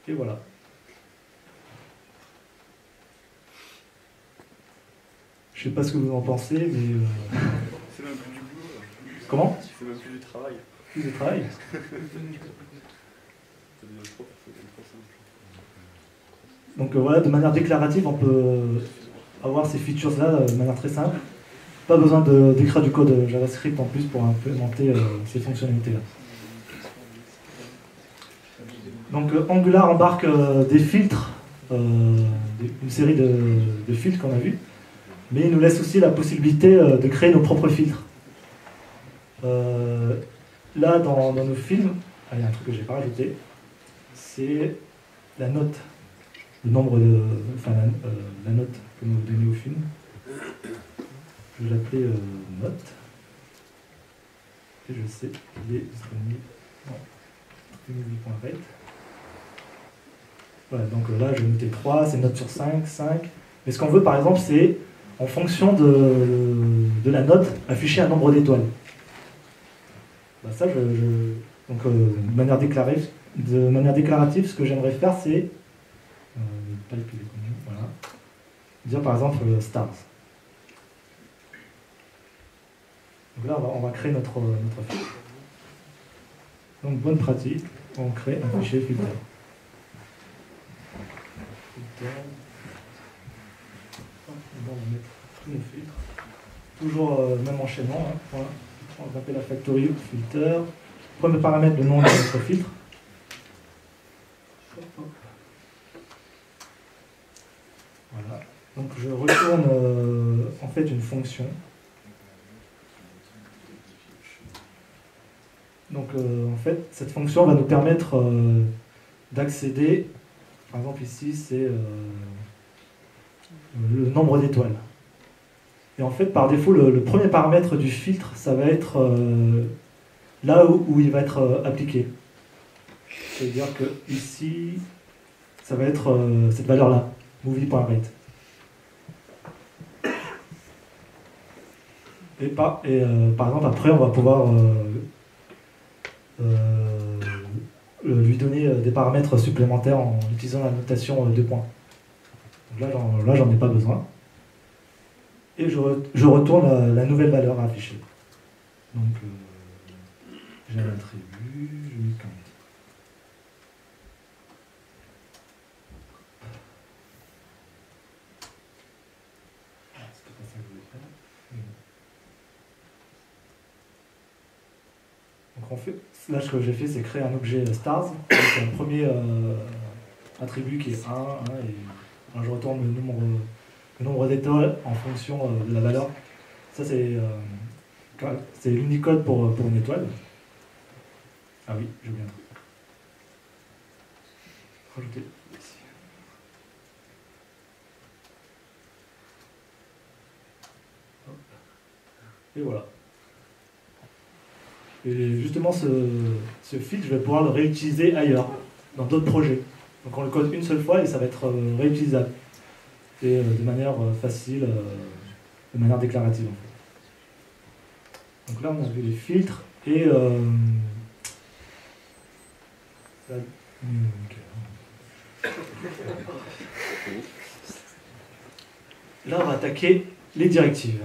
Speaker 1: Et voilà. Je sais pas ce que vous en pensez, mais...
Speaker 4: C'est même plus du boulot.
Speaker 1: Comment?
Speaker 4: C'est même plus du travail.
Speaker 1: Plus de travail. Donc voilà, de manière déclarative, on peut avoir ces features-là de manière très simple. Pas besoin d'écrire du code JavaScript en plus pour implémenter ces fonctionnalités-là. Donc Angular embarque des filtres, une série de filtres qu'on a vus, mais il nous laisse aussi la possibilité de créer nos propres filtres. Là, dans nos films, il y a un truc que je n'ai pas rajouté, c'est la note, le nombre de, la note que nous donnez au film. Je vais l'appeler note, et je sais qu'il est disponible dans disponible.rate. Voilà, donc là, je vais noter 3, c'est note sur 5, 5. Mais ce qu'on veut, par exemple, c'est, en fonction de la note, afficher un nombre d'étoiles. Ça, donc, de manière déclarative, ce que j'aimerais faire, c'est voilà, dire par exemple stars. Donc là, on va créer notre fichier. Donc, bonne pratique, on crée un fichier filter. On va mettre tous nos filtres. Toujours même enchaînement. Hein, on va appeler la factory filter. Premier paramètre, le nom de notre filtre. Voilà. Donc je retourne en fait une fonction. Donc en fait, cette fonction va nous permettre d'accéder, par exemple ici, c'est le nombre d'étoiles. Et en fait, par défaut, le premier paramètre du filtre, ça va être là où il va être appliqué. C'est-à-dire que ici, ça va être cette valeur-là, movie.rate. Et par exemple, après, on va pouvoir lui donner des paramètres supplémentaires en utilisant la notation 2 points. Donc là, j'en ai pas besoin. Et je retourne la nouvelle valeur à afficher. Donc, j'ai un attribut, je mets count. C'est pas ça que je voulais faire. Donc on fait, là, ce que j'ai fait, c'est créer un objet stars, avec un premier attribut qui est 1, et je retourne le nombre d'étoiles en fonction de la valeur. Ça, c'est l'Unicode pour une étoile. Ah oui, j'ai oublié un truc. Rajouter ici. Hop. Et voilà. Et justement, ce filtre, je vais pouvoir le réutiliser ailleurs, dans d'autres projets. Donc on le code une seule fois et ça va être réutilisable. Et de manière facile, de manière déclarative en fait. Donc là on a vu les filtres et là on va attaquer les directives.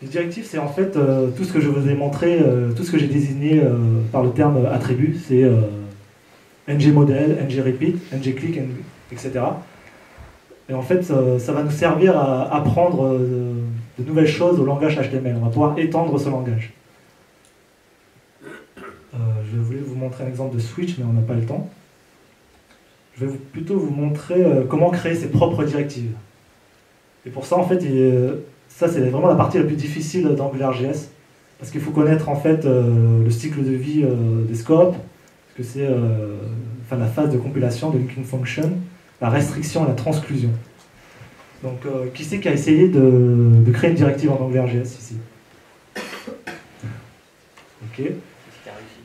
Speaker 1: Les directives, c'est en fait tout ce que je vous ai montré, tout ce que j'ai désigné par le terme attribut, c'est ngModel, ngRepeat, ngClick, etc. Et en fait, ça va nous servir à apprendre de nouvelles choses au langage HTML. On va pouvoir étendre ce langage. Je voulais vous montrer un exemple de switch, mais on n'a pas le temps. Je vais plutôt vous montrer comment créer ses propres directives. Et pour ça, en fait, ça c'est vraiment la partie la plus difficile d'AngularJS, parce qu'il faut connaître en fait le cycle de vie des scopes, parce que c'est la phase de compilation de linking function, la restriction et la transclusion. Donc, qui c'est qui a essayé de créer une directive en AngularJS ici? Ok.
Speaker 3: Qui a réussi.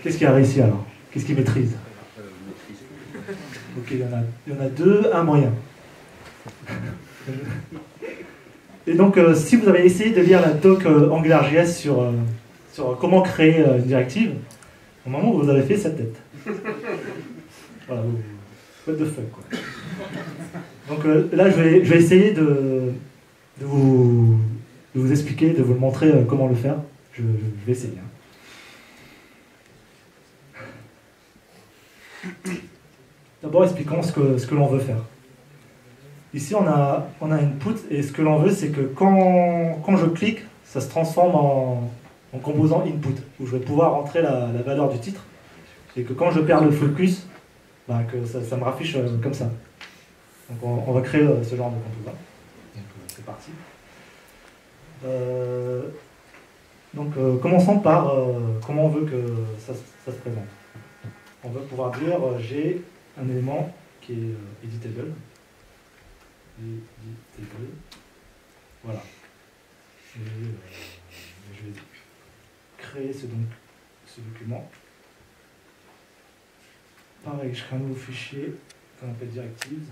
Speaker 1: Qu'est-ce qui a réussi alors? Qu'est-ce qu'il maîtrise? Ok, il y en a deux, un moyen. Et donc, si vous avez essayé de lire la doc AngularJS sur comment créer une directive, au moment où vous avez fait cette tête. Voilà, what the fuck, quoi. Donc là, je vais essayer de vous expliquer, de vous le montrer comment le faire. Je vais essayer. D'abord, expliquons ce que l'on veut faire. Ici, on a input, et ce que l'on veut, c'est que quand je clique, ça se transforme en composant input, où je vais pouvoir rentrer la valeur du titre, et que quand je perds le focus, bah, que ça me raffiche comme ça. Donc on va créer ce genre de composant. Donc c'est parti. Donc commençons par comment on veut que ça se présente. On va pouvoir dire j'ai un élément qui est editable. Editable. Voilà. Et, je vais créer ce document. Pareil, je crée un nouveau fichier qu'on appelle directives.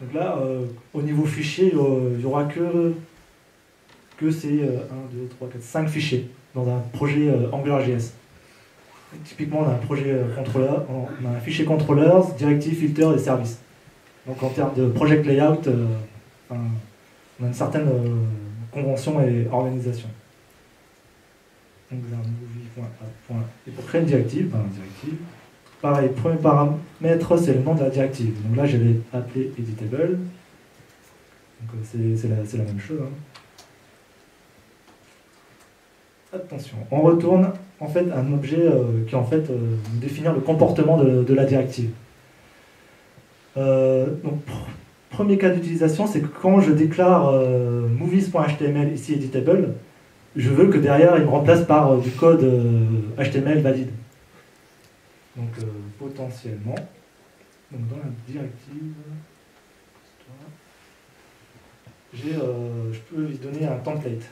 Speaker 1: Donc là, au niveau fichier, il n'y aura que ces 1, 2, 3, 4, 5 fichiers dans un projet AngularJS. Typiquement, on a un projet contrôleur, on a un fichier controllers, directive, filter et service. Donc en termes de project layout, on a une certaine convention et organisation. Donc vous avez un movie.app. Et pour créer une directive, pareil, premier paramètre, c'est le nom de la directive. Donc là, je vais appeler editable. Donc c'est la même chose. Attention, on retourne en fait un objet qui en fait définir le comportement de la directive. Donc premier cas d'utilisation, c'est que quand je déclare movies.html ici editable, je veux que derrière il me remplace par du code HTML valide. Donc potentiellement, donc dans la directive, je peux lui donner un template.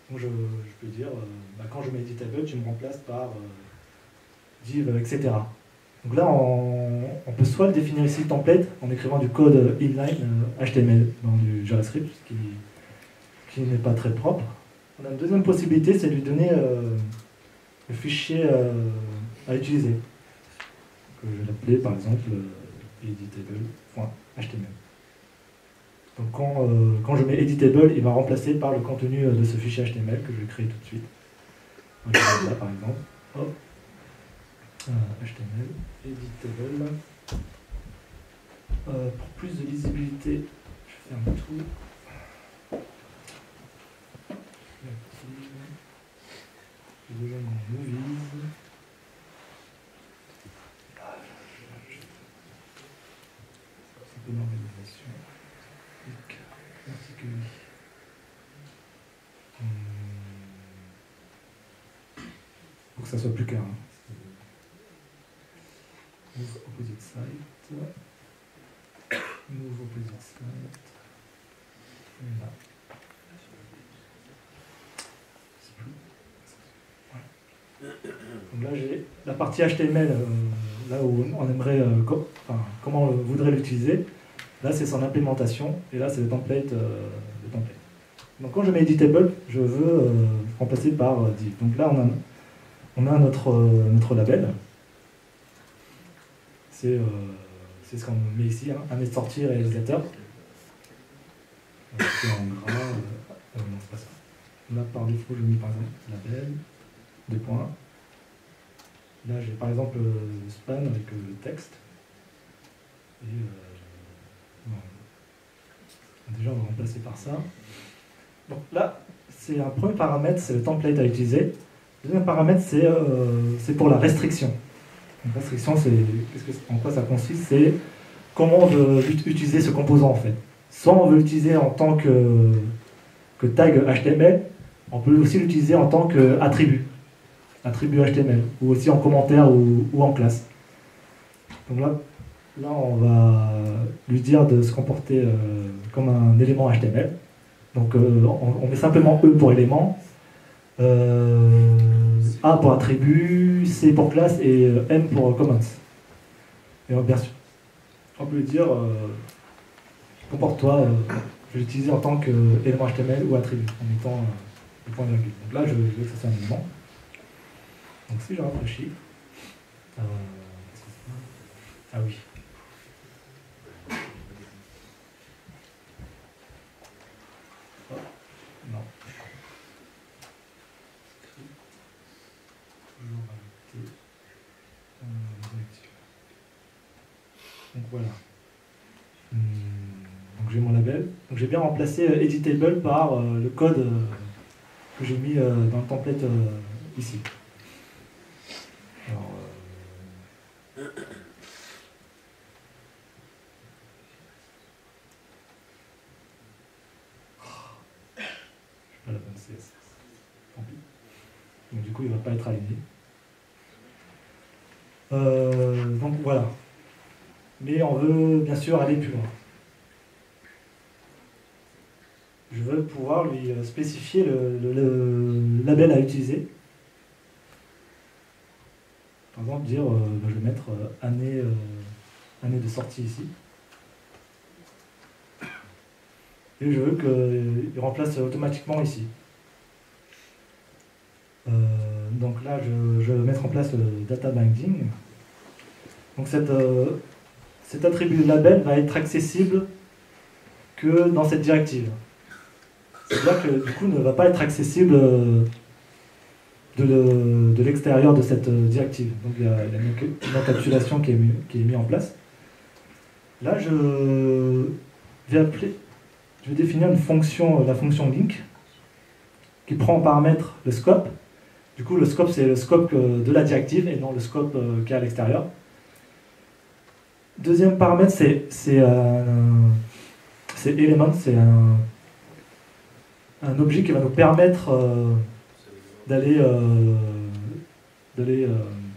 Speaker 1: Donc je peux dire, quand je mets editable, tu me remplaces par div, etc. Donc là, on peut soit le définir ici template en écrivant du code inline HTML dans du JavaScript, qui n'est pas très propre. On a une deuxième possibilité, c'est de lui donner le fichier à utiliser. Je vais l'appeler par exemple editable.html. Donc quand je mets editable, il va remplacer par le contenu de ce fichier HTML que je vais créer tout de suite. Donc, là par exemple, hop, HTML, editable. Pour plus de lisibilité, je ferme tout. Je donne mon movies. C'est un peu d'organisation. Pour que ça soit plus clair. Move opposite site. Move opposite site. Et là. Donc là j'ai la partie HTML, là où on aimerait, comment on voudrait l'utiliser. Là c'est son implémentation, et là c'est le template. Donc quand je mets editable, je veux remplacer par div. Donc là on a notre label. C'est ce qu'on met ici, un sortie réalisateur. C'est en gras. Non, c'est pas ça. Là par défaut je mets par exemple label. 2 points. Là, j'ai par exemple le span avec le texte. Et déjà, on va remplacer par ça. Donc là, c'est un premier paramètre, c'est le template à utiliser. Le deuxième paramètre, c'est pour la restriction. Donc, restriction, en quoi ça consiste? C'est comment on veut utiliser ce composant en fait. Soit on veut l'utiliser en tant que tag HTML, on peut aussi l'utiliser en tant qu'attribut. Attribut HTML, ou aussi en commentaire ou en classe. Donc là, là, on va lui dire de se comporter comme un élément HTML. Donc, on met simplement E pour élément, A pour attribut, C pour classe et M pour comments. Et bien sûr, on peut lui dire comporte-toi, je vais l'utiliser en tant qu'élément HTML ou attribut, en mettant le point virgule. Donc là, je veux que ça soit un élément. Donc si je rafraîchis, ah oui. Oh, non. Toujours ajouter directive. Donc voilà. Donc j'ai mon label. Donc j'ai bien remplacé editable par le code que j'ai mis dans le template ici. Alors, pas la bonne CSS. Tant pis. Donc du coup, il ne va pas être aligné. Donc voilà. Mais on veut bien sûr aller plus loin. Je veux pouvoir lui spécifier le label à utiliser. Par exemple, dire, je vais mettre année de sortie ici. Et je veux qu'il remplace automatiquement ici. Donc là, je vais mettre en place le data binding. Donc cet attribut label va être accessible que dans cette directive. C'est-à-dire que du coup ne va pas être accessible de l'extérieur de cette directive. Donc il y a une encapsulation qui est mise en place. Là, je vais définir une fonction, la fonction link, qui prend en paramètre le scope. Du coup, le scope, c'est le scope de la directive et non le scope qui est à l'extérieur. Deuxième paramètre, c'est element, c'est un objet qui va nous permettre d'aller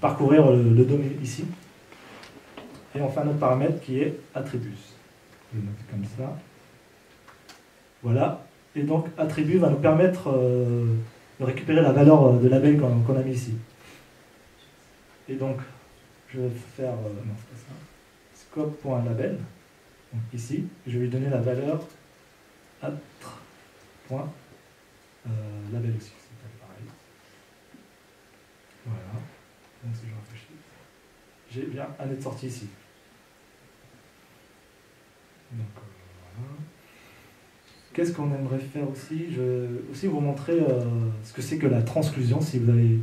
Speaker 1: parcourir le DOM ici. Et enfin, notre paramètre qui est attribut. Je vais le noter comme ça. Voilà. Et donc, attribut va nous permettre de récupérer la valeur de label qu'on a mis ici. Et donc, je vais faire non, c'est pas ça. Scope.label. Donc ici, je vais lui donner la valeur label aussi. C'est pareil. Voilà. Donc si je réfléchis, j'ai bien année de sortie ici. Donc voilà. Qu'est-ce qu'on aimerait faire aussi? Je vais aussi vous montrer ce que c'est que la transclusion. Si vous avez,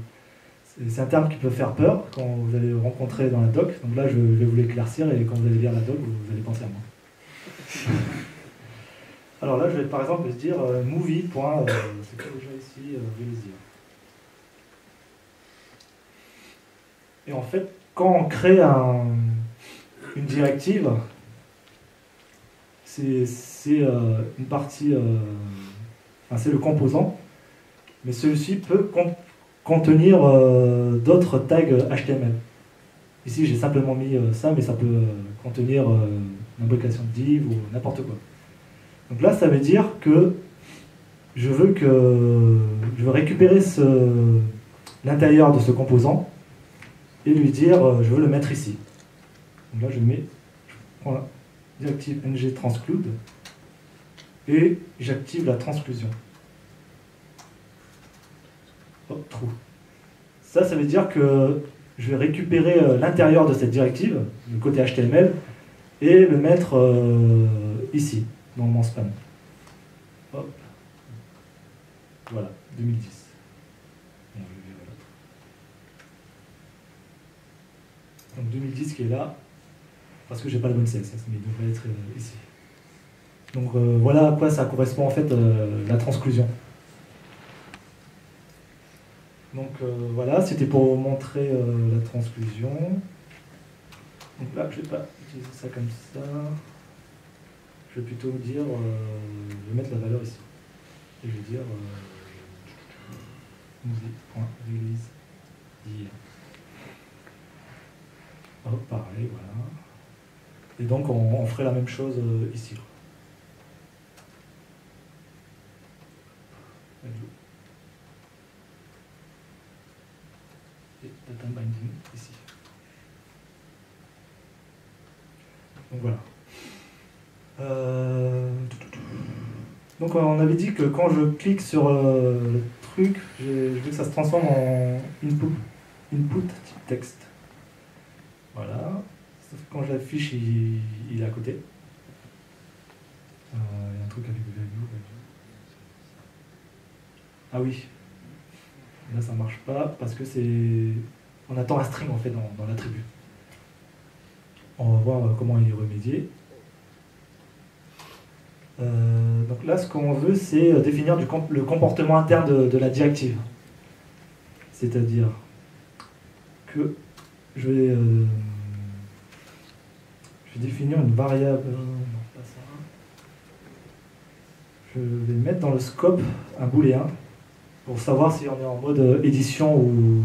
Speaker 1: c'est un terme qui peut faire peur quand vous allez le rencontrer dans la doc. Donc là, je vais vous l'éclaircir et quand vous allez lire la doc, vous allez penser à moi. Alors là, je vais par exemple dire movie. C'est quoi déjà ici Vélisir. Et en fait, quand on crée une directive, c'est une partie, c'est le composant, mais celui-ci peut contenir d'autres tags HTML. Ici, j'ai simplement mis ça, mais ça peut contenir une imbrication de div ou n'importe quoi. Donc là, ça veut dire que je veux récupérer l'intérieur de ce composant et lui dire je veux le mettre ici. Donc là, je prends la directive ng transclude et j'active la transclusion. Hop, trou. Ça veut dire que je vais récupérer l'intérieur de cette directive, le côté HTML, et le mettre ici, dans mon span. Hop. Voilà, 2010. Bon, je vais l'autre. Donc 2010 qui est là, parce que j'ai pas la bonne CSS, mais il devrait être ici. Donc voilà à quoi ça correspond en fait la transclusion. Donc voilà, c'était pour vous montrer la transclusion. Donc là, je ne vais pas utiliser ça comme ça. Je vais plutôt dire, je vais mettre la valeur ici. Et je vais dire movie.release d'hier. Hop, pareil, voilà. Et donc on ferait la même chose ici. Et data binding ici. Donc voilà. Donc on avait dit que quand je clique sur le truc, je veux que ça se transforme en input type texte. Voilà. Sauf que quand je l'affiche, il est à côté. Il y a un truc avec value. Ah oui. Là ça marche pas parce que c'est. On attend un string en fait dans l'attribut. On va voir comment y remédier. Donc là, ce qu'on veut, c'est définir le comportement interne de la directive. C'est-à-dire que je vais définir une variable. Non, pas ça. Je vais mettre dans le scope un booléen pour savoir si on est en mode édition ou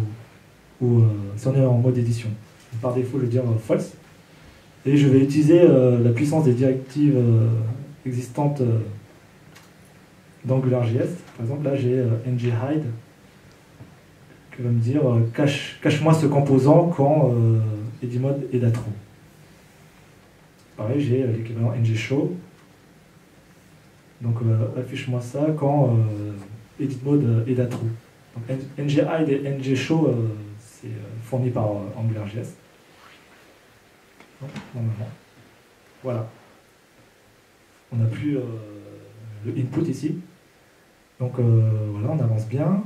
Speaker 1: si on est en mode édition. Par défaut, je vais dire false. Et je vais utiliser la puissance des directives existantes d'AngularJS. Par exemple, là j'ai ng-hide qui va me dire cache-moi ce composant quand editMode est true. Pareil, j'ai l'équivalent ng-show. Donc affiche-moi ça quand editMode est true. Donc ng-hide et ng-show c'est fourni par AngularJS. Normalement. Voilà. On n'a plus le input ici. Donc voilà, on avance bien.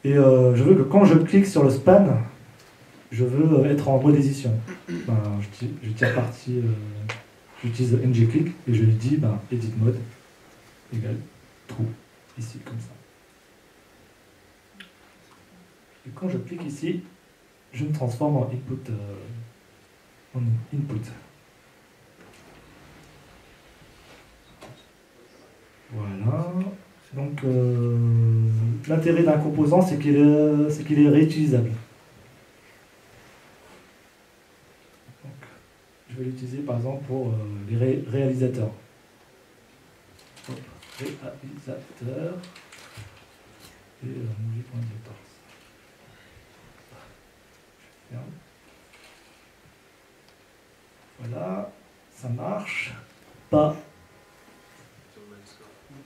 Speaker 1: Et je veux que quand je clique sur le span, je veux être en mode édition. Je tire parti, j'utilise ng-click et je lui dis edit mode égale true, ici, comme ça. Et quand je clique ici, je me transforme en input. Voilà. Donc l'intérêt d'un composant, c'est qu'il est réutilisable. Donc, je vais l'utiliser par exemple pour les réalisateurs. Hop, réalisateur et movie.directors. Voilà, ça marche. Pas.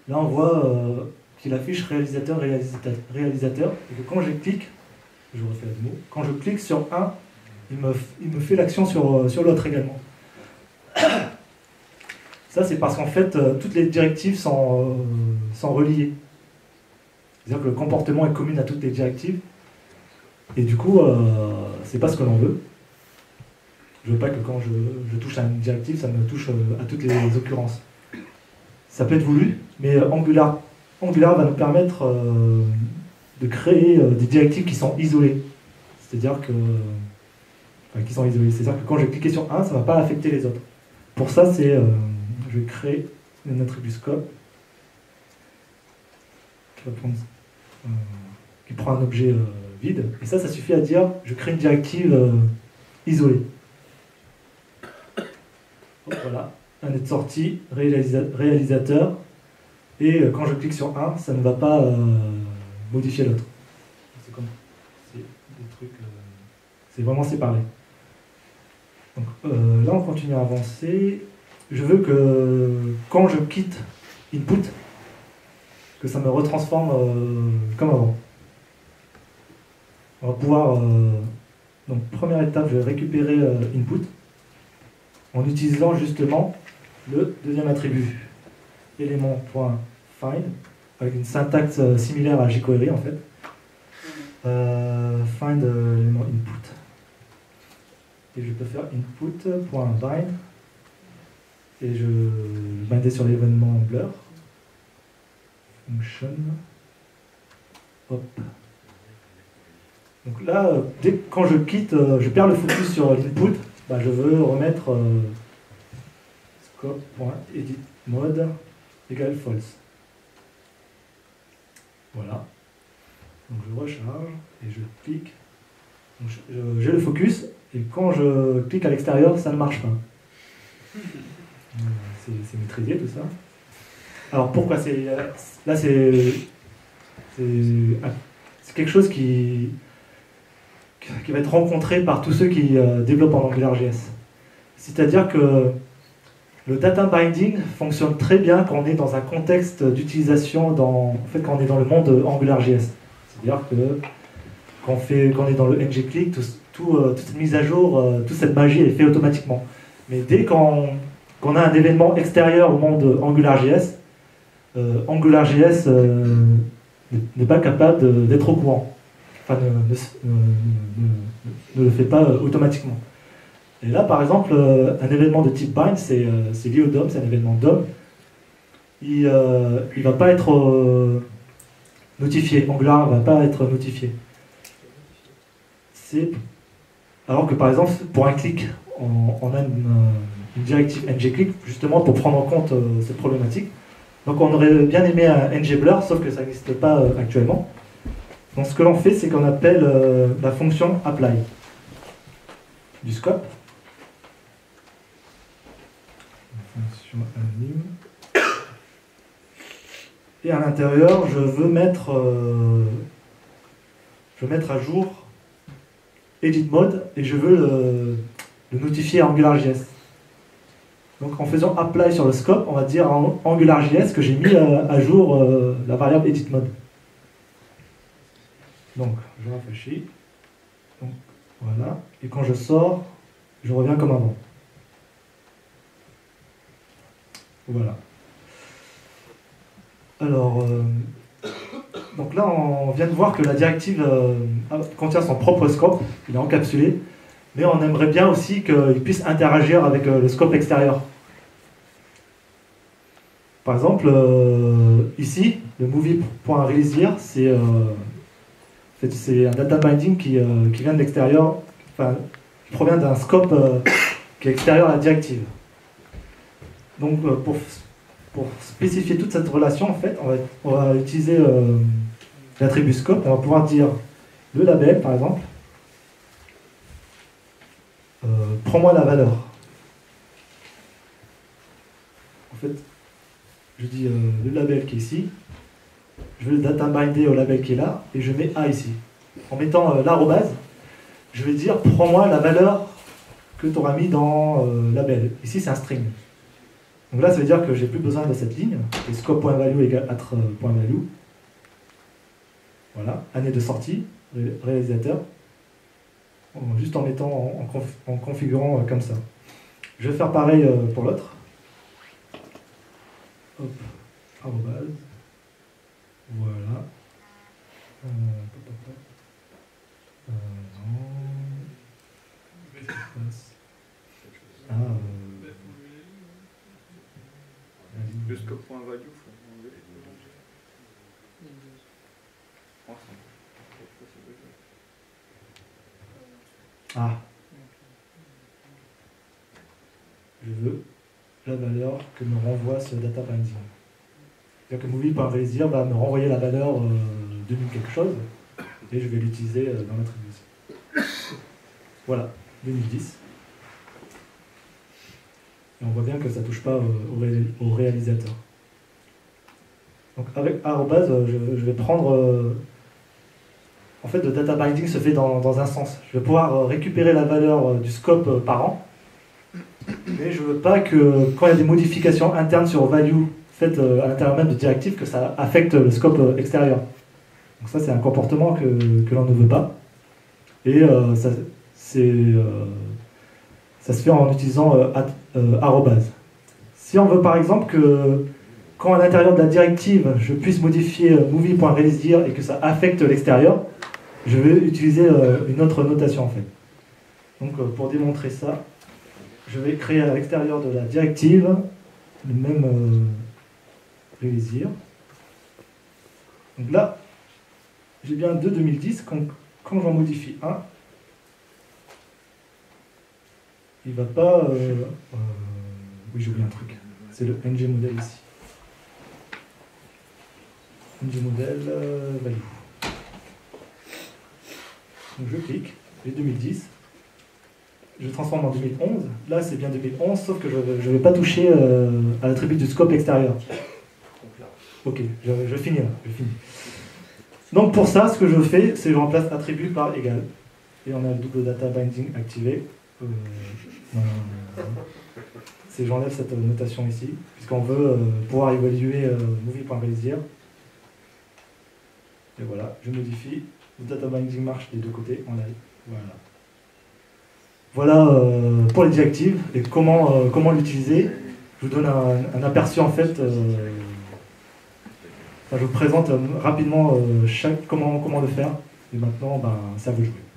Speaker 1: Là, on voit qu'il affiche réalisateur, et que quand je clique, je refais la démo, quand je clique sur un, il me fait l'action sur l'autre également. Ça, c'est parce qu'en fait, toutes les directives sont reliées. C'est-à-dire que le comportement est commun à toutes les directives. Et du coup, c'est pas ce que l'on veut. Je veux pas que quand je touche à une directive, ça me touche à toutes les occurrences. Ça peut être voulu, mais Angular va nous permettre de créer des directives qui sont isolées. C'est-à-dire que C'est-à-dire que quand je vais cliquer sur un, ça ne va pas affecter les autres. Pour ça, je vais créer un attribut scope qui prend un objet vide. Et ça suffit à dire je crée une directive isolée. Hop, voilà, un est sorti, réalisateur. Et quand je clique sur un, ça ne va pas modifier l'autre. C'est des trucs. C'est vraiment séparé. Donc, là, on continue à avancer. Je veux que quand je quitte input, que ça me retransforme comme avant. On va pouvoir. Donc, première étape, je vais récupérer input en utilisant justement le deuxième attribut, élément.find, avec une syntaxe similaire à jQuery en fait. Find l'élément input. Et je peux faire input.bind et je binder sur l'événement blur. Function. Hop. Donc là, quand je quitte, je perds le focus sur l'input, je veux remettre scope.editMode égale false. Voilà. Donc je recharge et je clique. J'ai le focus et quand je clique à l'extérieur, ça ne marche pas. C'est maîtrisé tout ça. Alors pourquoi là c'est quelque chose qui va être rencontré par tous ceux qui développent en AngularJS. C'est-à-dire que le data binding fonctionne très bien quand on est dans un contexte d'utilisation, quand on est dans le monde AngularJS. C'est-à-dire que quand on est dans le ngClick, toute cette mise à jour, toute cette magie est faite automatiquement. Mais dès qu'on a un événement extérieur au monde AngularJS, AngularJS n'est pas capable d'être au courant. Enfin, ne le fait pas automatiquement. Et là, par exemple, un événement de type bind, c'est lié au DOM, c'est un événement DOM. Il ne va pas être notifié. Angular ne va pas être notifié. Alors que, par exemple, pour un clic, on a une directive ngClick, justement pour prendre en compte cette problématique. Donc on aurait bien aimé un ngBlur, sauf que ça n'existe pas actuellement. Donc ce que l'on fait, c'est qu'on appelle la fonction apply du scope. Fonction anonyme. Et à l'intérieur, je veux mettre à jour edit mode et je veux le notifier à AngularJS. Donc en faisant apply sur le scope, on va dire à AngularJS que j'ai mis à jour la variable edit mode. Donc je rafraîchis. Donc voilà. Et quand je sors, je reviens comme avant. Voilà. Alors, donc là, on vient de voir que la directive contient son propre scope, il est encapsulé, mais on aimerait bien aussi qu'il puisse interagir avec le scope extérieur. Par exemple, ici, le movie.releaseHere, c'est un data binding qui vient de l'extérieur, enfin, qui provient d'un scope qui est extérieur à la directive. Donc, pour spécifier toute cette relation, en fait, on va utiliser l'attribut scope. On va pouvoir dire le label, par exemple. Prends-moi la valeur. En fait, je dis le label qui est ici. Je vais le data binder au label qui est là. Et je mets A ici. En mettant l'arrobase, je vais dire prends-moi la valeur que tu auras mis dans label. Ici, c'est un string. Donc là, ça veut dire que j'ai plus besoin de cette ligne, et scope.value égale atr.value. Voilà, année de sortie, réalisateur, juste en mettant, en configurant comme ça. Je vais faire pareil pour l'autre. Hop, arrobase. Voilà. Non. Qu'est-ce qui se passe?
Speaker 4: Le scope.value, il faut enlever.
Speaker 1: Je veux la valeur que me renvoie ce data binding. C'est-à-dire que movie.releaseHere va me renvoyer la valeur 2000 quelque chose et je vais l'utiliser dans l'attribution. Voilà, 2010. Et on voit bien que ça ne touche pas au réalisateur. Donc avec arrobase, je vais prendre... en fait, le data binding se fait dans un sens. Je vais pouvoir récupérer la valeur du scope par an, mais je ne veux pas que quand il y a des modifications internes sur value faites à l'intérieur même de directive, que ça affecte le scope extérieur. Donc ça, c'est un comportement que l'on ne veut pas. Et ça se fait en utilisant arrobase. Si on veut par exemple que quand à l'intérieur de la directive, je puisse modifier movie.releaseHere et que ça affecte l'extérieur, je vais utiliser une autre notation en fait. Donc pour démontrer ça, je vais créer à l'extérieur de la directive le même releaseHere. Donc là, j'ai bien 2 2010. Quand j'en modifie un, il va pas... oui, j'ai oublié un truc. C'est le ngModel ici. ngModel value. Donc je clique, les 2010. je transforme en 2011. Là, c'est bien 2011, sauf que je ne vais pas toucher à l'attribut du scope extérieur. Ok, je finis là. Je finis. Donc pour ça, ce que je fais, c'est que je remplace attribut par égal. Et on a le double data binding activé. C'est j'enlève cette notation ici, puisqu'on veut pouvoir évaluer movie.valisier. Et voilà, je modifie. Le data binding marche des deux côtés en live. Voilà pour les directives et comment l'utiliser. Je vous donne un aperçu en fait. Je vous présente rapidement comment le faire. Et maintenant, c'est à vous de jouer.